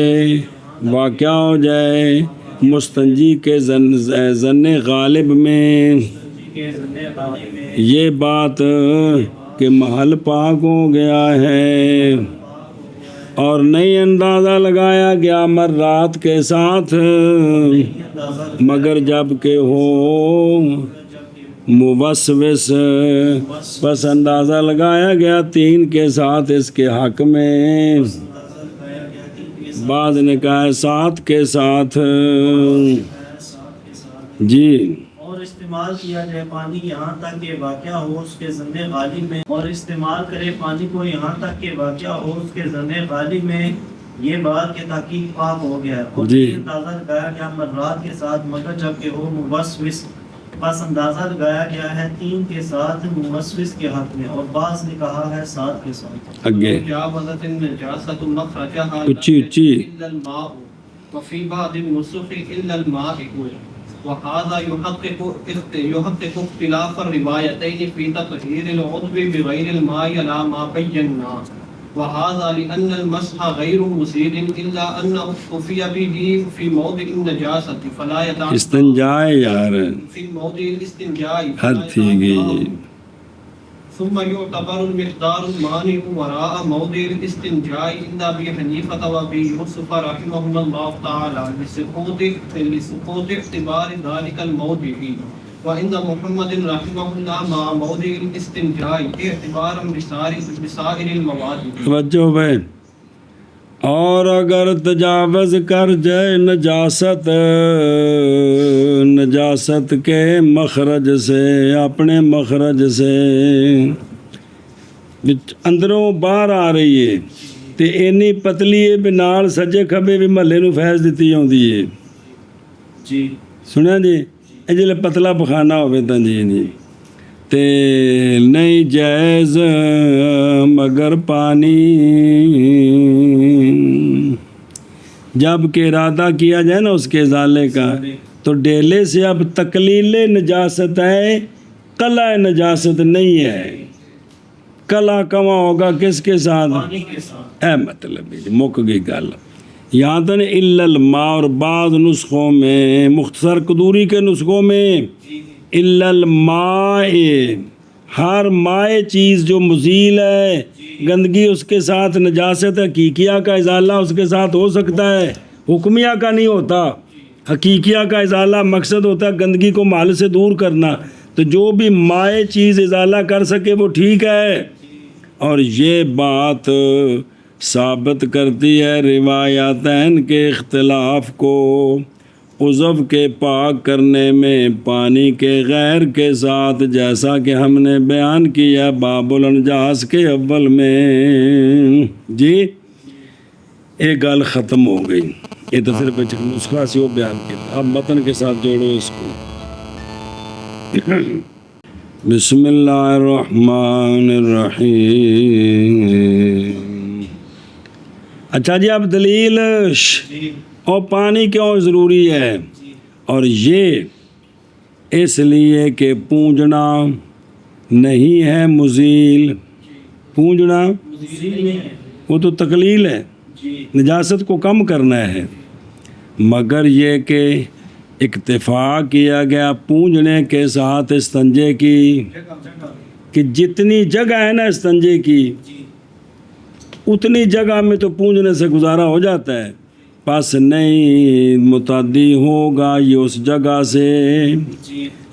Speaker 1: واقع ہو جائے مستنجی کے ظن غالب میں یہ بات کہ محل پاک ہو گیا ہے اور نہیں اندازہ لگایا گیا مرات کے ساتھ مگر جب کہ ہو موسوس بس اندازہ لگایا گیا 3 کے ساتھ اس کے حق میں بعض نے کہا 7 کے ساتھ جی.
Speaker 2: اور استعمال کیا جائے پانی یہاں تک کہ واقع ہو اس کے ظن غالب میں اور استعمال کرے پانی کو یہاں تک کہ واقع ہو اس کے ظن غالب میں یہ بات کہ تحقیق پاک ہو گیا اور اندازہ لگایا گیا مرات کے ساتھ مگر جب کہ ہو موسوس بس اندازہ لگایا گیا ہے 3 کے ساتھ موسوس کے حق میں اور بعض نے کہا ہے 7 کے ساتھ.
Speaker 1: اگے اچھی
Speaker 2: وفي بعض النسخ الا الماء وهذا يحقق اختلاف الروايتين في تطهير العضو بغير الماء على ما بينا، وهذا لأن المسح غير مزيل إلا أنه اكتفي به في موضع النجاسة فلا يتعدى
Speaker 1: استنجائے یار
Speaker 2: في موضع الاستنجاء
Speaker 1: حد تھی گئی.
Speaker 2: ثم يعتبر المقدار المانع وراء موضع الاستنجاء عند ابي حنيفه وابي يوسف رحمهما الله تعالى لسقوط اعتبار ذلك الموضع، وعند محمد رحمه الله مع موضع الاستنجاء اعتبارا بسائر المواد.
Speaker 1: توجہ بھائی. اور اگر تجاوز کر جائے نجاست کے مخرج سے، اپنے مخرج سے اندروں باہر آ رہی ہے تے اینی پتلی ہے بھی نال سجے کھبے بھی محلے نو فیض دیتی ہوندی ہے.
Speaker 2: جی
Speaker 1: سنیا جی اے جلے پتلا پخانا ہوئے تاں جی تے نہیں جائز مگر پانی، جب کہ ارادہ کیا جائے نا اس کے ازالے کا تو ڈیلے سے اب تقلیل نجاست ہے، قلع نجاست نہیں ہے. قلع کما ہوگا کس کے ساتھ؟
Speaker 2: پانی کے ساتھ.
Speaker 1: اے مطلب مک گئی گل. یہاں تک الا الماء، اور بعض نسخوں میں مختصر قدوری کے نسخوں میں الا الماء، ہر مائع چیز جو مزیل ہے گندگی اس کے ساتھ نجاست حقیقیہ کا ازالہ اس کے ساتھ ہو سکتا ہے، حکمیہ کا نہیں ہوتا. حقیقیہ کا ازالہ مقصد ہوتا ہے گندگی کو محل سے دور کرنا، تو جو بھی مائع چیز ازالہ کر سکے وہ ٹھیک ہے. اور یہ بات ثابت کرتی ہے روایتین کے اختلاف کو عضو کے پاک کرنے میں پانی کے غیر کے ساتھ، جیسا کہ ہم نے بیان کیا باب الانجاس کے اول میں. جی ایک گل ختم ہو گئی، یہ تو صرف نسخہ سے وہ بیان کیا، اب متن کے ساتھ جوڑو اس کو. بسم اللہ الرحمن الرحیم. اچھا جی اب دلیل اور پانی کیوں ضروری ہے؟ اور یہ اس لیے کہ پونجنا نہیں ہے مزیل. پونجنا وہ تو تقلیل ہے، نجاست کو کم کرنا ہے، مگر یہ کہ اکتفا کیا گیا پونجنے کے ساتھ استنجے کی، کہ جتنی جگہ ہے نا استنجے کی اتنی جگہ میں تو پونجنے سے گزارا ہو جاتا ہے، پس نہیں متعدی ہوگا یہ اس جگہ سے.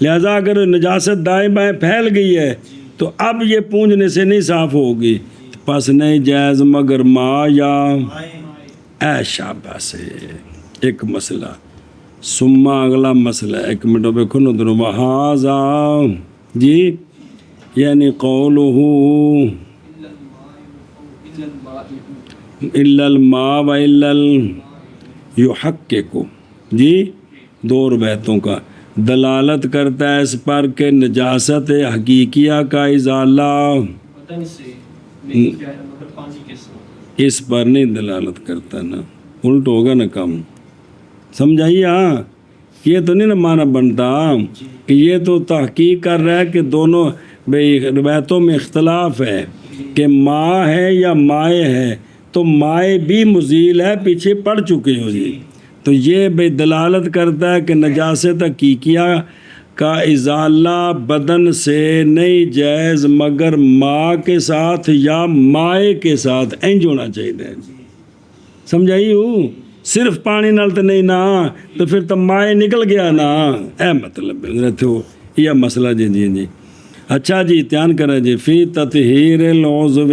Speaker 1: لہذا اگر نجاست دائیں بائیں پھیل گئی ہے تو اب یہ پونجنے سے نہیں صاف ہوگی، پس نہیں جائز مگر ماں یا اے شاباش. ایک مسئلہ سما اگلا مسئلہ ایک منٹ پہ کھنو درو بہذا جی یعنی قولہ الا الماء و الا یحقق، جی دو روایتوں کا دلالت کرتا ہے اس پر کہ نجاست حقیقیہ کا ازالہ اس پر نہیں دلالت کرتا نا، الٹ ہوگا نا کم. سمجھائیے. ہاں یہ تو نہیں نا معنی بنتا کہ یہ تو تحقیق کر رہا ہے کہ دونوں بھئی روایتوں میں اختلاف ہے کہ ماء ہے یا مائع ہے، تو مائع بھی مزیل ہے، پیچھے پڑ چکے ہو جی. تو یہ بھئی دلالت کرتا ہے کہ نجاست حقیقیہ کا ازالہ بدن سے نہیں جائز مگر ماء کے ساتھ یا مائع کے ساتھ، اینج ہونا چاہیے. سمجھائی ہوں؟ صرف پانی نال تو نہیں نا، تو پھر تو مائع نکل گیا نا. اے مطلب یہ مسئلہ جی جی جی. اچھا جی دھیان کریں جی. فی تطہیر العضو،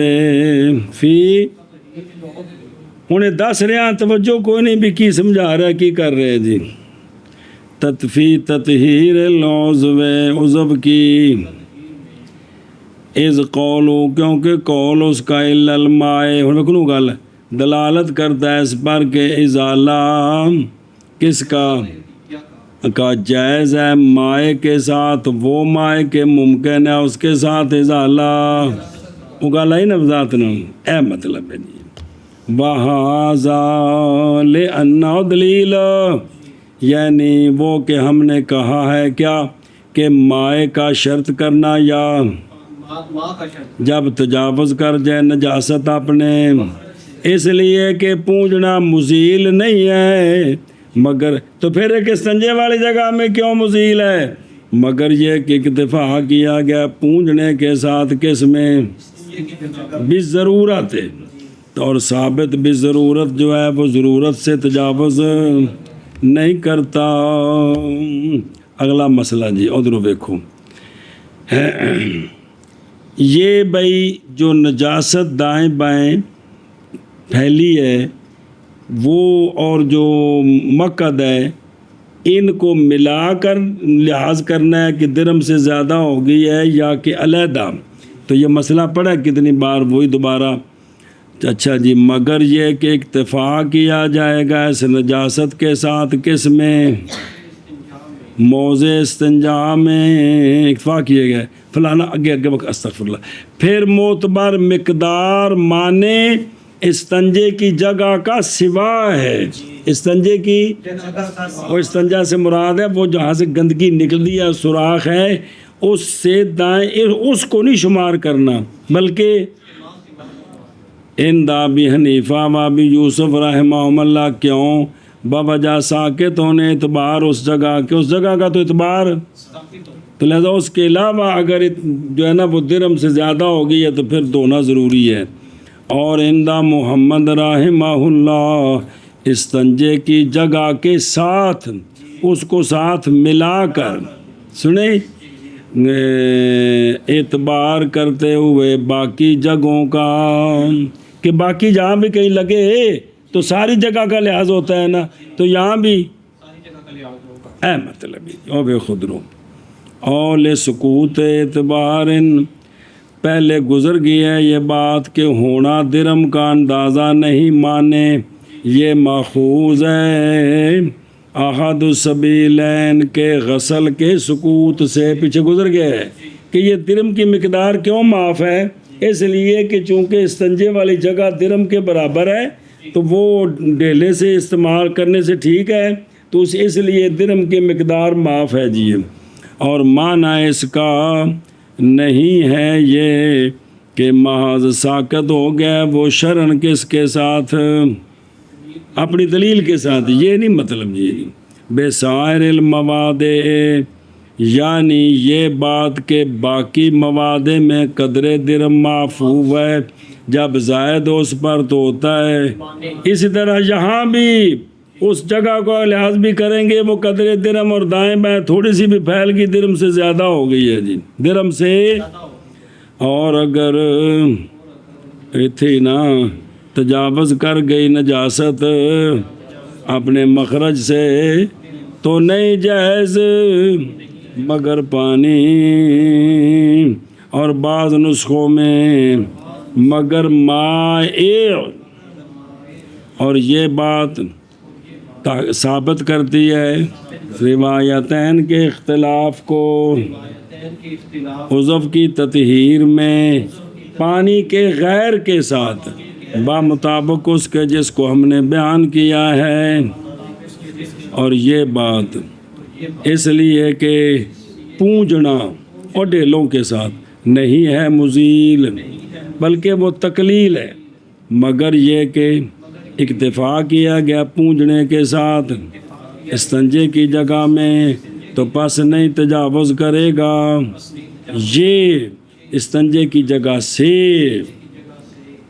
Speaker 1: فی انہیں دس رہے ہیں، توجہ کوئی نہیں بھی کی سمجھا رہا ہے کی کر رہے ہیں جی. فی تطہیر العضو، عضو کی از قولو، کیونکہ قول اس کا الا الماء، ہوں گل دلالت کرتا ہے اس پر کہ ازالہ کس کا جائز ہے مائع کے ساتھ، وہ مائع کے ممکن ہے اس کے ساتھ ازالہ. وہ گل آئی نا ذات نا. اے مطلب ہے جی وَهَذَا لِأَنَّهُ دلیل یعنی وہ کہ ہم نے کہا ہے کیا کہ مائع کا شرط کرنا یا
Speaker 2: ماں کا شرط
Speaker 1: جب تجاوز کر جائے نجاست اپنے، اس لیے کہ پونجنا مزیل نہیں ہے، مگر تو پھر ایک استنجے والی جگہ میں کیوں مزیل ہے؟ مگر یہ کہ اکتفا کیا گیا پونجنے کے ساتھ کس میں؟ بالضرورت ہے، اور ثابت بالضرورت جو ہے وہ ضرورت سے تجاوز نہیں کرتا۔ اگلا مسئلہ جی ادھر دیکھو، یہ بھائی جو نجاست دائیں بائیں پھیلی ہے وہ اور جو مقد ہے ان کو ملا کر لحاظ کرنا ہے کہ درم سے زیادہ ہو گئی ہے یا کہ علیحدہ، تو یہ مسئلہ پڑا کتنی بار، وہی دوبارہ۔ اچھا جی، مگر یہ کہ اکتفا کیا جائے گا اس نجاست کے ساتھ کس میں؟ موضع استنجا میں اکتفا کیے گئے فلانا آگے وقت استغفر اللہ۔ پھر معتبر مقدار مانے استنجے کی جگہ کا سوا ہے، استنجے کی وہ استنجا سے مراد ہے وہ جہاں سے گندگی نکلتی ہے سوراخ ہے اس سے دائیں اس کو نہیں شمار کرنا، بلکہ ان ابی حنیفہ و ابی یوسف رحمہم اللہ، کیوں؟ بوجہ ساکت ہونے اعتبار اس جگہ کے، اس جگہ کا تو اعتبار، تو لہذا اس کے علاوہ اگر جو ہے نا وہ درم سے زیادہ ہو گئی ہے تو پھر دھونا ضروری ہے۔ اور اندہ محمد رحمہ اللہ استنجے کی جگہ کے ساتھ اس کو ساتھ ملا کر سنیں اعتبار کرتے ہوئے باقی جگہوں کا، کہ باقی جہاں بھی کہیں لگے تو ساری جگہ کا لحاظ ہوتا ہے نا، تو یہاں بھی اے مطلب او بے خود رو اول سکوت اعتبار پہلے گزر گئی ہے یہ بات کہ ہونا درم کا اندازہ نہیں مانے، یہ ماخوذ ہے احد السبیلین کے غسل کے سکوت سے، پیچھے گزر گیا ہے کہ یہ درم کی مقدار کیوں معاف ہے، اس لیے کہ چونکہ استنجے والی جگہ درم کے برابر ہے تو وہ ڈیلے سے استعمال کرنے سے ٹھیک ہے، تو اس لیے درم کی مقدار معاف ہے جی۔ اور معنی اس کا نہیں ہے یہ کہ محض ساکت ہو گیا وہ شرن کس کے ساتھ؟ اپنی دلیل کے ساتھ، یہ نہیں مطلب جی۔ بے سائر المواد، یعنی یہ بات کہ باقی مواد میں قدر درم معفو ہے، جب زائد اس پر تو ہوتا ہے، اسی طرح یہاں بھی اس جگہ کو لحاظ بھی کریں گے وہ قدر درم، اور دائیں بائیں تھوڑی سی بھی پھیل گئی درم سے زیادہ ہو گئی ہے جی، درم سے، اور اگر تھی نا تجاوز کر گئی نجاست اپنے مخرج سے تو نہیں جائز مگر پانی، اور بعض نسخوں میں مگر مائع، اور یہ بات ثابت کرتی ہے روایتین کے اختلاف کو عضو کی تطہیر میں پانی کے غیر کے ساتھ بمطابق اس کے جس کو ہم نے بیان کیا ہے، اور یہ بات اس لیے کہ پونجنا اور ڈیلوں کے ساتھ نہیں ہے مزیل بلکہ وہ تقلیل ہے، مگر یہ کہ اکتفا کیا گیا پونجنے کے ساتھ استنجے کی جگہ میں تو پس نہیں تجاوز کرے گا، یہ استنجے کی جگہ سے۔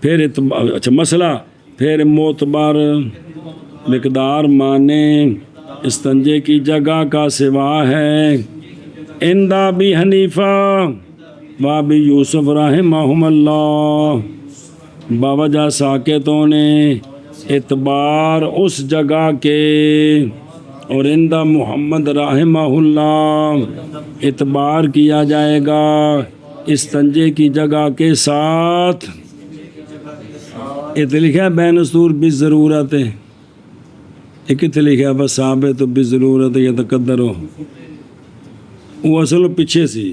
Speaker 1: پھر اچھا مسئلہ، پھر معتبر مقدار مانے استنجے کی جگہ کا سوا ہے عند ابی حنیفہ و ابی یوسف رحمہم اللہ، باوجہ ساکتوں نے اعتبار اس جگہ کے، اور عند محمد رحمہ اللہ اعتبار کیا جائے گا استنجے کی جگہ کے ساتھ۔ ات لکھا ہے بین السور بالضرورت، ایک لکھا ہے بس ثابت بالضرورت یتقدر ہو، وہ اصل پیچھے سی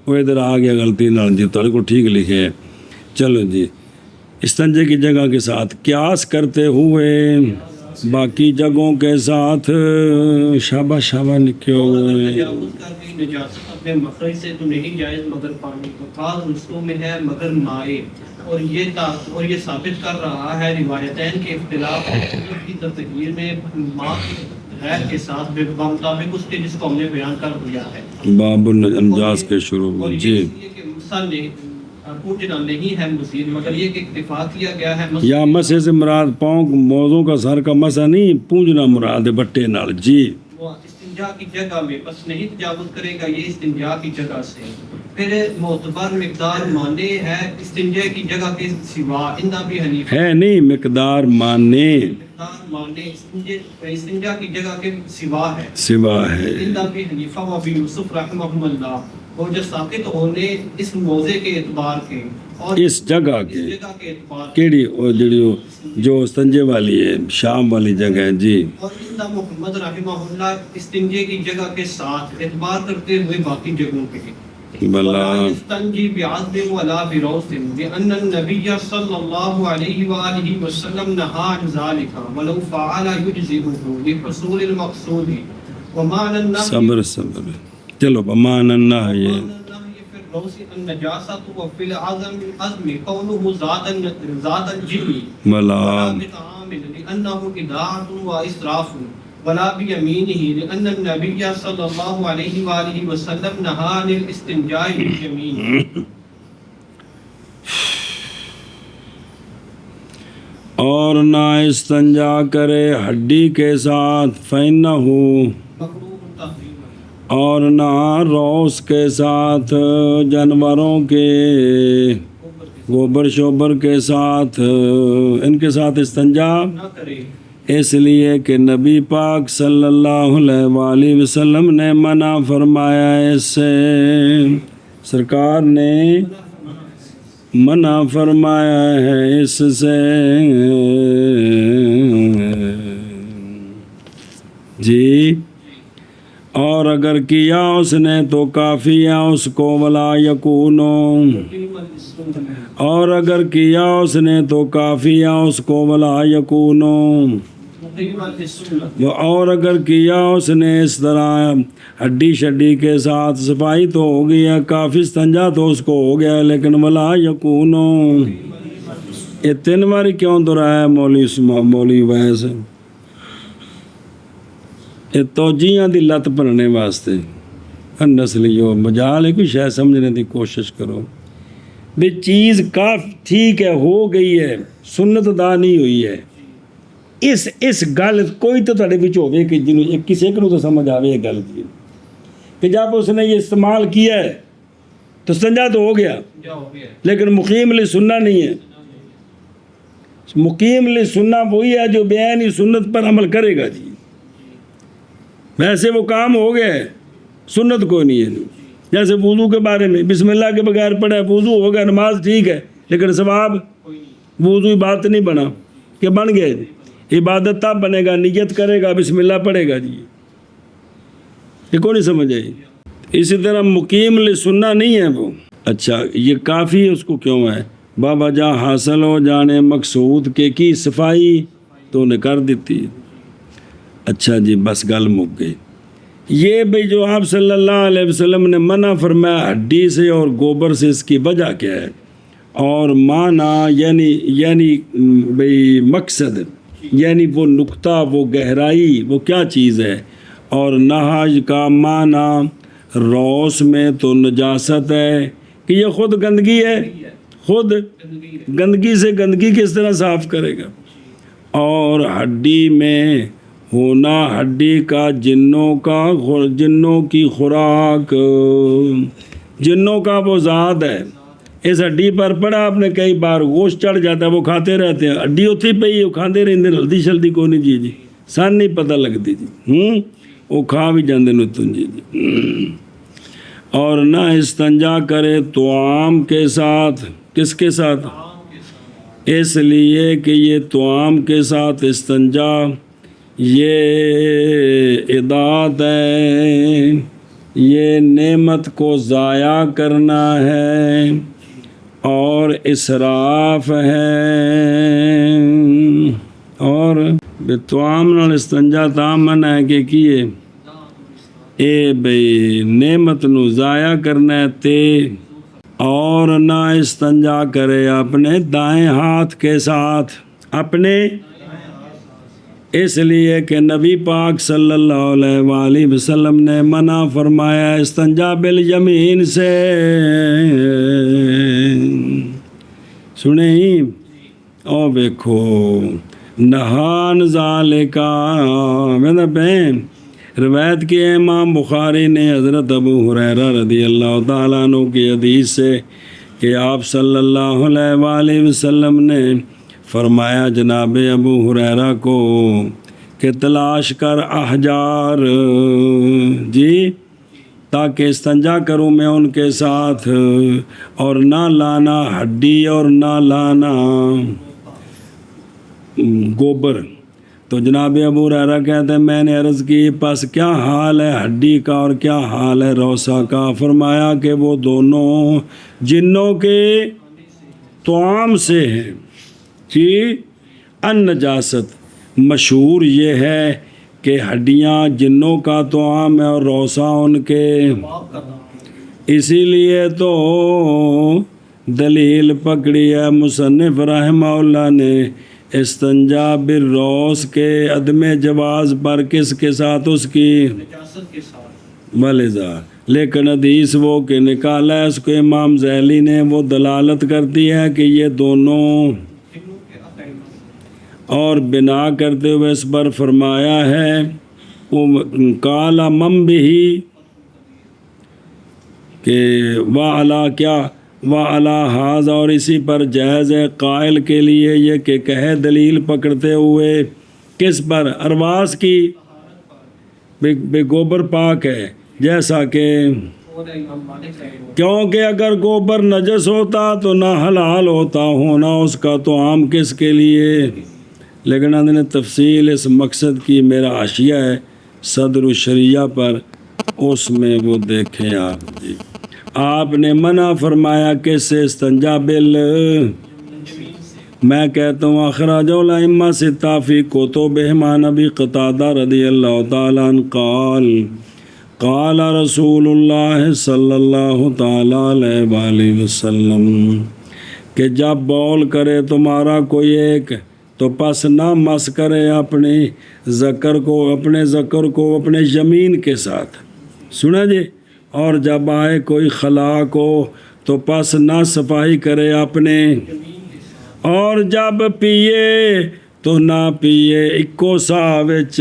Speaker 1: وہ ادھر آ گیا غلطی نال جی، تو کو ٹھیک لکھے ہے۔ چلو جی، استنجے کی جگہ کے ساتھ قیاس کرتے ہوئے باقی جگہوں کے ساتھ شابہ شابہ لکھے ہوئے ہیں.
Speaker 2: تجاوز کر گئی نجاست اپنے مخرج سے تو نہیں جائز مگر پانی کو بعض نسخوں میں ہے مگر مائع اور یہ ثابت کر رہا ہے روایتین کے اختلاف کی تطہیر میں ماں غیر کے ساتھ بمطابق اس کے جس کو ہم نے بیان کر دیا ہے.
Speaker 1: باب النجاس کے شروع
Speaker 2: اور
Speaker 1: میں.
Speaker 2: یہ
Speaker 1: جی
Speaker 2: اس لیے کہ مسح نے پوچھنا نہیں ہے مزید مگر یہ کہ اکتفا کیا گیا ہے
Speaker 1: یا مسح سے مراد پاؤں موضوع کا سر کا مسح نہیں پونجنا مراد ہے بٹے نال. جی
Speaker 2: وہ استنجا کی جگہ میں بس نہیں تجاوز کرے گا یہ استنجا کی جگہ سے. پھر معتبر مقدار مانے ہے استنجا کی جگہ کے سوا اندہ بھی حنیفہ
Speaker 1: ہے نہیں مقدار مانے
Speaker 2: مقدار مانے استنجا کی جگہ کے سوا ہے
Speaker 1: سوا ہے.
Speaker 2: اندہ بھی حنیفہ و ابی یوسف رحمہ اللہ وہ جو ثابت ہونے اس موضع کے اعتبار کے اور
Speaker 1: اس جگہ کے
Speaker 2: جگہ کے اعتبار کے
Speaker 1: کیڑی وہ جڑی جو استنجے والی ہے شام والی جگہ ہے. جی
Speaker 2: اور اندہ محمد رحمہ اللہ استنجے کی جگہ کے ساتھ اعتبار کرتے ہوئے باقی جگہوں کے
Speaker 1: بلا
Speaker 2: يستنجي بعذب ولا بروث لأن النبي صلى الله عليه وآله وسلم نهى عن ذلك ولو فعل يجزئه لحصول المقصود ومعنى النهي
Speaker 1: صبر چلو بمان النہی
Speaker 2: النهي في الروث النجاسة وفي العزم قوله زاد الجن
Speaker 1: بلا
Speaker 2: بطعام لأنه إداعة وإسراف ولا بيمينه لأن النبي صلى الله عليه وآله وسلم نهى عن الاستنجاء باليمين.
Speaker 1: اور نہ استنجا کرے ہڈی کے ساتھ فإنه اور نہ روس کے ساتھ جانوروں کے گوبر شوبر کے ساتھ ان کے ساتھ استنجا
Speaker 2: نہ کرے
Speaker 1: اس لیے کہ نبی پاک صلی اللہ علیہ وآلہ وسلم نے منع فرمایا اس سے سرکار نے منع فرمایا ہے اس سے. جی اور اگر کیا اس نے تو کافی ہے اس کو ولا یکونو اور اگر کیا اس نے تو کافی ہے اس کو ولا یکونو اور اگر کیا اس نے اس طرح ہڈی شڈی کے ساتھ صفائی تو ہو گئی ہے کافی استنجا تو اس کو ہو گیا لیکن ولا یکونو یہ 3 باری کیوں دہرایا مولوی ویس یہ توجیہاں دی لت بننے واسطے نسلیو مجال ہے کوئی شے سمجھنے دی کوشش کرو بھی چیز کاف ٹھیک ہے ہو گئی ہے سنت ادا نہیں ہوئی ہے اس گل کوئی تو تھوڑے وچ ہوے کہ جنوں کسی ایک نوں تو سمجھ آوے یہ گل دی کہ جب اس نے یہ استعمال کیا ہے تو استنجا تو ہو گیا لیکن مقیم لسنہ نہیں ہے. مقیم لسنہ وہی ہے جو بیان سنت پر عمل کرے گا. جی ویسے وہ کام ہو گیا ہے سنت کوئی نہیں ہے. جیسے وضو کے بارے میں بسم اللہ کے بغیر پڑھا ہے وضو ہو گیا نماز ٹھیک ہے لیکن ثواب وضو عبادت نہیں بنا کہ بن گئے. عبادت تب بنے گا نیت کرے گا بسم اللہ پڑھے گا. جی یہ کون نہیں سمجھ آئی. اسی طرح مقیم لسنہ نہیں ہے وہ. اچھا یہ کافی اس کو کیوں ہے بابا جا حاصل ہو جانے مقصود کے کی صفائی تو نے کر دیتی. اچھا جی بس گل مک گئی. یہ بھئی جو آپ صلی اللہ علیہ وسلم نے منع فرمایا ہڈی سے اور گوبر سے اس کی وجہ کیا ہے اور معنی یعنی بھئی مقصد یعنی وہ نقطہ وہ گہرائی وہ کیا چیز ہے. اور نہج کا معنی روس میں تو نجاست ہے کہ یہ خود گندگی ہے خود گندگی سے گندگی کس طرح صاف کرے گا. اور ہڈی میں ہونا ہڈی کا جنوں کی خوراک جنوں کا وہ ذات ہے. اس ہڈی پر پڑا آپ نے کئی بار گوشت چڑھ جاتا ہے وہ کھاتے رہتے ہیں ہڈی اتھی پئی وہ کھاندے رہتے ہیں ہلدی شلدی کو نہیں. جی سن نہیں پتہ لگتی. جی وہ کھا بھی جاندے نتن. جی اور نہ استنجا کرے طعام کے ساتھ. کس کے ساتھ؟ اس لیے کہ یہ طعام کے ساتھ استنجا یہ اطاعت ہے یہ نعمت کو ضائع کرنا ہے اور اسراف ہے اور بھی طعام نال استنجا تاں منع ہے کہ کیے اے بھئی نعمت نو ضائع کرنا ہے تے اور نہ استنجا کرے اپنے دائیں ہاتھ کے ساتھ اپنے اس لیے کہ نبی پاک صلی اللہ علیہ وآلہ وسلم نے منع فرمایا استنجا بالیمین سے سنیں او دیکھو نہان ذالکا میں بہن روایت کی ہے امام بخاری نے حضرت ابو ہریرہ رضی اللہ تعالیٰ عنہ کی حدیث سے کہ آپ صلی اللہ علیہ وآلہ وسلم نے فرمایا جناب ابو ہریرہ کو کہ تلاش کر احجار جی تاکہ استنجا کروں میں ان کے ساتھ اور نہ لانا ہڈی اور نہ لانا گوبر تو جناب ابو ہریرہ کہتے ہیں میں نے عرض کی پس کیا حال ہے ہڈی کا اور کیا حال ہے روسا کا فرمایا کہ وہ دونوں جنوں کے طعام سے ہیں جی ان نجاست مشہور یہ ہے کہ ہڈیاں جنوں کا طعام ہے اور روسا ان کے اسی لیے تو دلیل پکڑی ہے مصنف رحمہ اللہ نے استنجا بالروس کے عدم جواز پر کس کے ساتھ اس کی ملزا لیکن حدیث وہ کہ نکالا ہے اس کو امام ذیلی نے وہ دلالت کرتی ہے کہ یہ دونوں اور بنا کرتے ہوئے اس پر فرمایا ہے کالا مم بھی کہ وَعَلَا کیا وَعَلَا حاض اور اسی پر جائز ہے قائل کے لیے یہ کہ کہے دلیل پکڑتے ہوئے کس پر ارواس کی بے گوبر پاک ہے جیسا کہ کیونکہ اگر گوبر نجس ہوتا تو نہ حلال ہوتا ہونا اس کا تو عام کس کے لیے لیکن ہم نے تفصیل اس مقصد کی میرا حاشیہ ہے صدر الشریعہ پر اس میں وہ دیکھیں آپ جی آپ نے منع فرمایا کس سے استنجا بل میں کہتا ہوں اخراج الائمہ ستہ فی کتبہم عن ابی قتادہ رضی اللہ تعالیٰ عنہ قال قال رسول اللہ صلی اللہ تعالیٰ علیہ وآلہ وسلم کہ جب بول کرے تمہارا کوئی ایک تو پس نہ مس کرے اپنے ذکر کو اپنے یمین کے ساتھ سنا جی اور جب آئے کوئی خلا کو تو پس نہ صفائی کرے اپنے اور جب پیے تو نہ پیے اکو سا وچ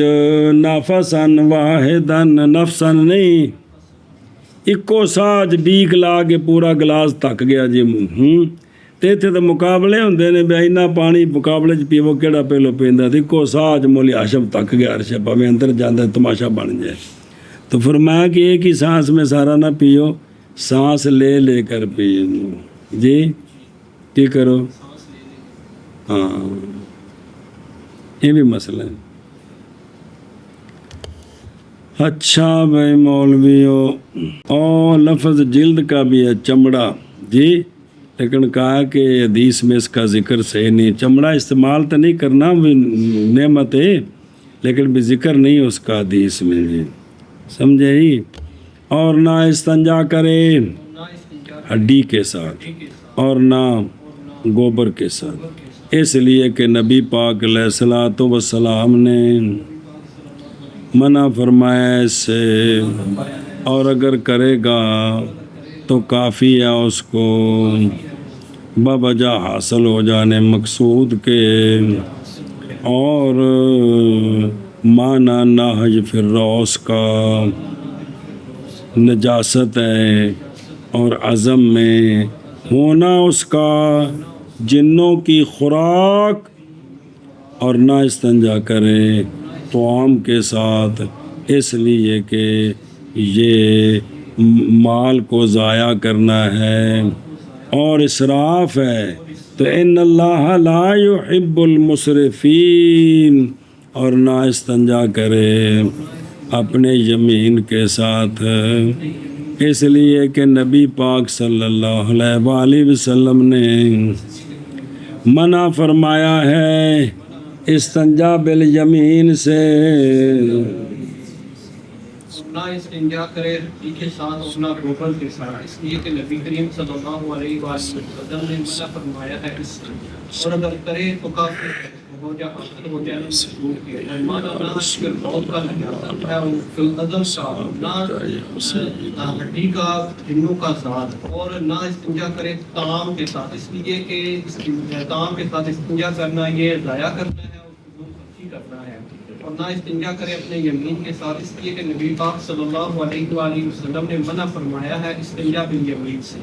Speaker 1: نفسن واحدن نفسن نہیں اکو ساج بیک لا کے پورا گلاس تک گیا جی تے اتنے تو مقابلے ہوندے نے بھائی نہ پانی مقابلے چ پیو کہڑا پہلو پیندا تے اکو ساج مولی عاشم تک گیا عرش پاویں اندر جاندا تماشا بن جائے تو فرمایا کہ ایک ہی سانس میں سارا نہ پیو سانس لے لے کر پیو جی کی کرو ہاں یہ بھی مسئلہ ہے اچھا بھائی مولویو او لفظ جلد کا بھی ہے چمڑا جی لیکن کہا کہ حدیث میں اس کا ذکر صحیح نہیں چمڑا استعمال تو نہیں کرنا بھی نعمت ہے لیکن بھی ذکر نہیں اس کا حدیث میں جی سمجھے ہی اور نہ استنجا کرے ہڈی کے ساتھ اور نہ گوبر کے ساتھ اس لیے کہ نبی پاک علیہ الصلوۃ والسلام نے منع فرمایا اس سے اور اگر کرے گا تو کافی ہے اس کو بوجہ حاصل ہو جانے مقصود کے اور معنی نہج فی الروس کا نجاست ہے اور عزم میں ہونا اس کا جنوں کی خوراک اور نہ استنجا کرے طعام کے ساتھ اس لیے کہ یہ مال کو ضائع کرنا ہے اور اسراف ہے تو ان اللہ لا يحب المسرفین اور نہ استنجا کرے اپنے یمین کے ساتھ اس لیے کہ نبی پاک صلی اللہ علیہ وآلہ وسلم نے منع فرمایا ہے استنجا بالیمین سے
Speaker 3: نہ استنجا کرے ہڈی کے ساتھ اور نہ گوبر کے ساتھ، اس لیے کہ نبی کریم صلی اللہ علیہ وسلم نے منع فرمایا ہے اس سے، اور اگر کرے تو کافی ہو جائے حاصل ہو جائے مشہور کے مانا نہ پھر موت کا لحاظ ہے فی العدم کا نہ ہڈی کا جنوں کا ذات، اور نہ استنجا کرے تام کے ساتھ، اس لیے کہ تام کے ساتھ استنجا کرنا یہ ضائع کرنا ہے اور فضول خرچی کرنا ہے، اور نہ استنجا کرے اپنے یمین کے ساتھ، اس لیے کہ نبی پاک صلی اللہ علیہ وآلہ وسلم نے منع فرمایا ہے استنجا بالیمین سے۔